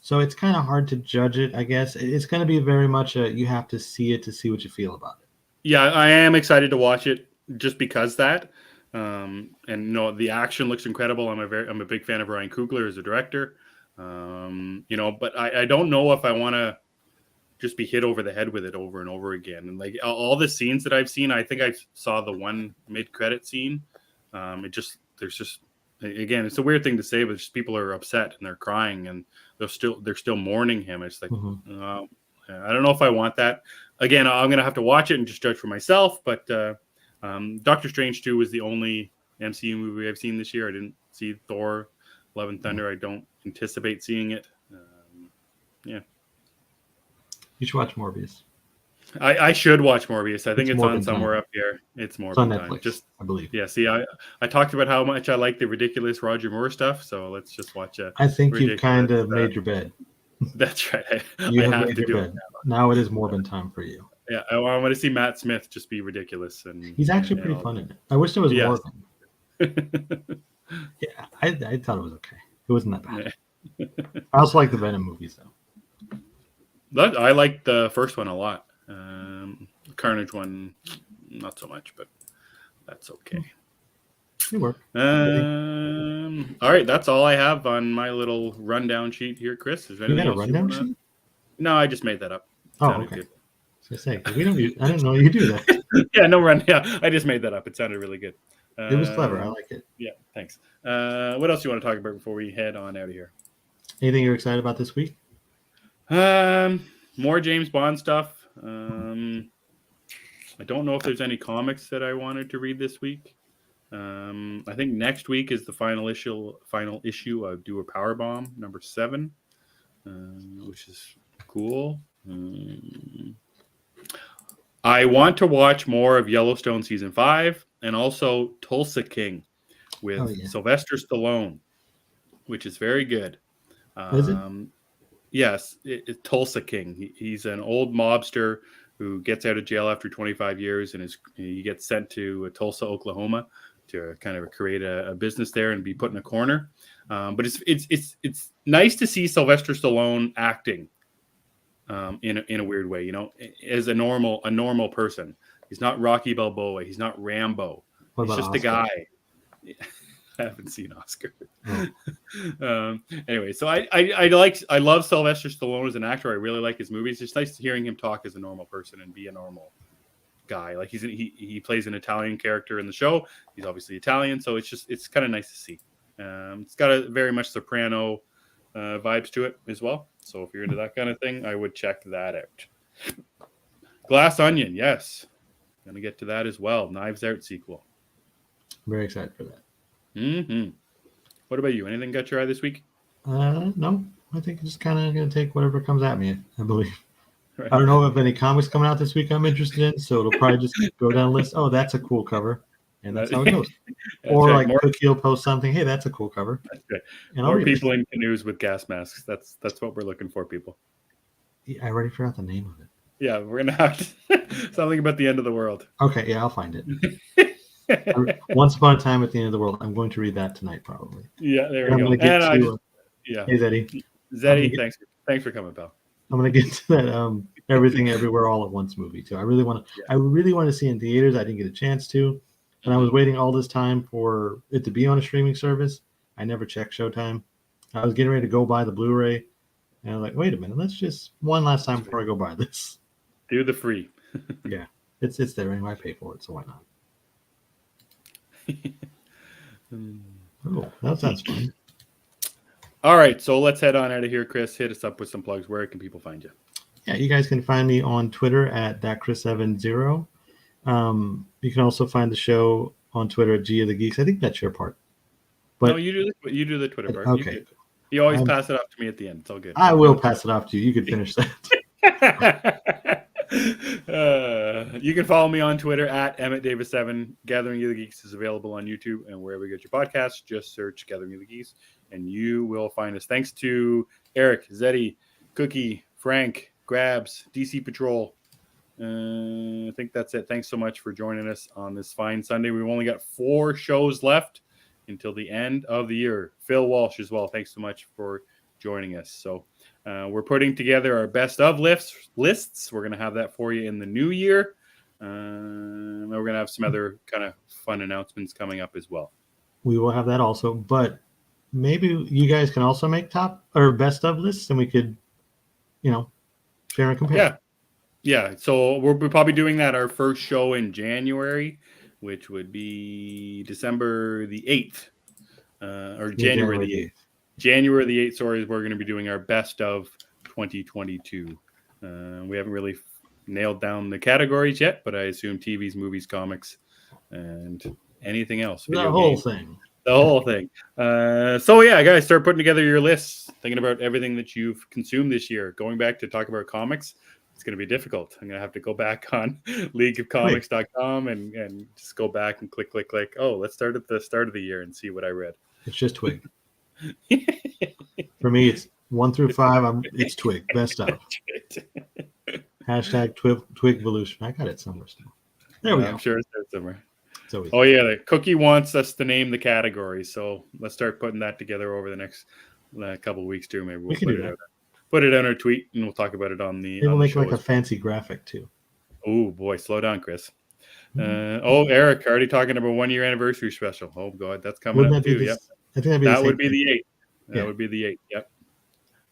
So it's kind of hard to judge it. I guess it's going to be very much a you have to see it to see what you feel about it. Yeah, I am excited to watch it just because that. And the action looks incredible. I'm a big fan of Ryan Coogler as a director. But I don't know if I want to just be hit over the head with it over and over again. And like all the scenes that I've seen, I think I saw the one mid-credit scene. There's just again, it's a weird thing to say, but just people are upset and they're crying and they're still mourning him. It's like, Mm-hmm. I don't know if I want that. Again, I'm gonna have to watch it and just judge for myself. But Doctor Strange 2 was the only MCU movie I've seen this year. I didn't see Thor: Love and Thunder. I don't anticipate seeing it. Yeah. You should watch Morbius. I should watch Morbius. I think It's it's on Morbin somewhere time. up here. It's It's on Morbin time. Netflix, Just I believe. yeah. See, I talked about how much I like the ridiculous Roger Moore stuff. So let's just watch I think you've ridiculous. kind of made your bed. That's right. You I have have made to your do bed. Now it is Morbin time for you. Yeah, I want to see Matt Smith just be ridiculous, and He's actually pretty fun in it. I wish there was more Yes. of him. Yeah, I thought it was okay. It wasn't that bad. I also like the Venom movies though. I like the first one a lot. Carnage one, not so much, but that's okay. It worked. All right, that's all I have on my little rundown sheet here, Chris. Is there You anything got a else rundown wanna... sheet? No, I just made that up. Oh, Sounded okay. good. I was gonna say we don't. I didn't know you do that. Yeah, no run. Yeah, I just made that up. It sounded really good. It was clever. I like it. Yeah, thanks. What else do you want to talk about before we head on out of here? Anything you're excited about this week? More James Bond stuff. I don't know if there's any comics that I wanted to read this week. I think next week is the final issue of Do a Powerbomb number 7, which is cool. I want to watch more of Yellowstone season 5 and also Tulsa King with Sylvester Stallone, which is very good. Is it? Yes, it's Tulsa King. He's an old mobster who gets out of jail after 25 years and he gets sent to Tulsa, Oklahoma, to kind of create a business there and be put in a corner. But it's nice to see Sylvester Stallone acting in a weird way, as a normal person. He's not Rocky Balboa. He's not Rambo. He's just a guy. I haven't seen Oscar. Anyway, so I love Sylvester Stallone as an actor. I really like his movies. It's just nice hearing him talk as a normal person and be a normal guy. Like he plays an Italian character in the show. He's obviously Italian, so it's kind of nice to see. It's got a very much Soprano vibes to it as well. So if you're into that kind of thing, I would check that out. Glass Onion, yes, gonna get to that as well. Knives Out sequel. I'm very excited for that. Mm-hmm. What about you? Anything got your eye this week? No, I think it's just kind of going to take whatever comes at me, I believe. Right. I don't know if any comics coming out this week I'm interested in, so it'll probably just go down the list. Oh, that's a cool cover. And that's how it goes. Or right. Like Cookie will post something. Hey, that's a cool cover. That's right. And more people in canoes with gas masks. That's what we're looking for, people. Yeah, I already forgot the name of it. Yeah, we're going to have something about the end of the world. Okay, yeah, I'll find it. Once Upon a Time at the End of the World. I'm going to read that tonight, probably. Yeah, there we go. Hey, Zeddy. Thanks for coming, pal. I'm going to get to that Everything Everywhere All at Once movie too. I really want to see it in theaters. I didn't get a chance to, and I was waiting all this time for it to be on a streaming service. I never checked Showtime. I was getting ready to go buy the Blu-ray, and I was like, wait a minute, let's just one last time before I go buy this. Do the free. Yeah, it's there anyway. I pay for it, so why not? Oh, that sounds fun. All right, so let's head on out of here, Chris. Hit us up with some plugs. Where can people find you? Yeah, you guys can find me on Twitter at thatchris70. You can also find the show on Twitter at G of the Geeks. I think that's your part. But no, you do the Twitter part. Okay. You always pass it off to me at the end. It's all good. I will pass it off to you. You can finish that. You can follow me on Twitter at EmmettDavis7. Gathering of the Geeks is available on YouTube and wherever you get your podcasts. Just search Gathering of the Geeks and you will find us. Thanks to Eric, Zeddy, Cookie, Frank, Grabs, DC Patrol, I think that's it. Thanks so much for joining us on this fine Sunday. We've only got 4 shows left until the end of the year. Phil Walsh as well. Thanks so much for joining us. So we're putting together our best of lists. We're going to have that for you in the new year. We're going to have some other kind of fun announcements coming up as well. We will have that also, but maybe you guys can also make top or best of lists, and we could, share and compare. Yeah. So we're probably doing that our first show in January, which would be December the 8th, or January the 8th. January the 8th, sorry, we're going to be doing our best of 2022. We haven't really nailed down the categories yet, but I assume TVs, movies, comics, and anything else. The whole thing. The whole thing. So yeah, guys, start putting together your lists, thinking about everything that you've consumed this year. Going back to talk about comics, it's going to be difficult. I'm going to have to go back on leagueofcomics.com and just go back and click. Oh, let's start at the start of the year and see what I read. It's just Twig. For me, it's 1 through 5. It's Twig. Best of. Hashtag Twigvolution. I got it somewhere still. There we go. I'm sure it's there somewhere. Oh yeah, the Cookie wants us to name the categories, so let's start putting that together over the next couple of weeks too. Maybe we'll put it on our tweet, and we'll talk about it on the. Maybe we'll make like a fancy graphic too. Oh boy, slow down, Chris. Eric, already talking about 1 year anniversary special. Oh god, that's coming up too. Yep. I think that would be the 8th. That would be the 8th. Yep.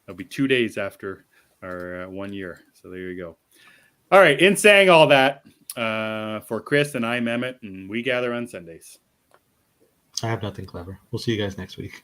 That'll be 2 days after our 1 year. So there you go. All right. In saying all that, for Chris and I'm Emmet, and we gather on Sundays. I have nothing clever. We'll see you guys next week.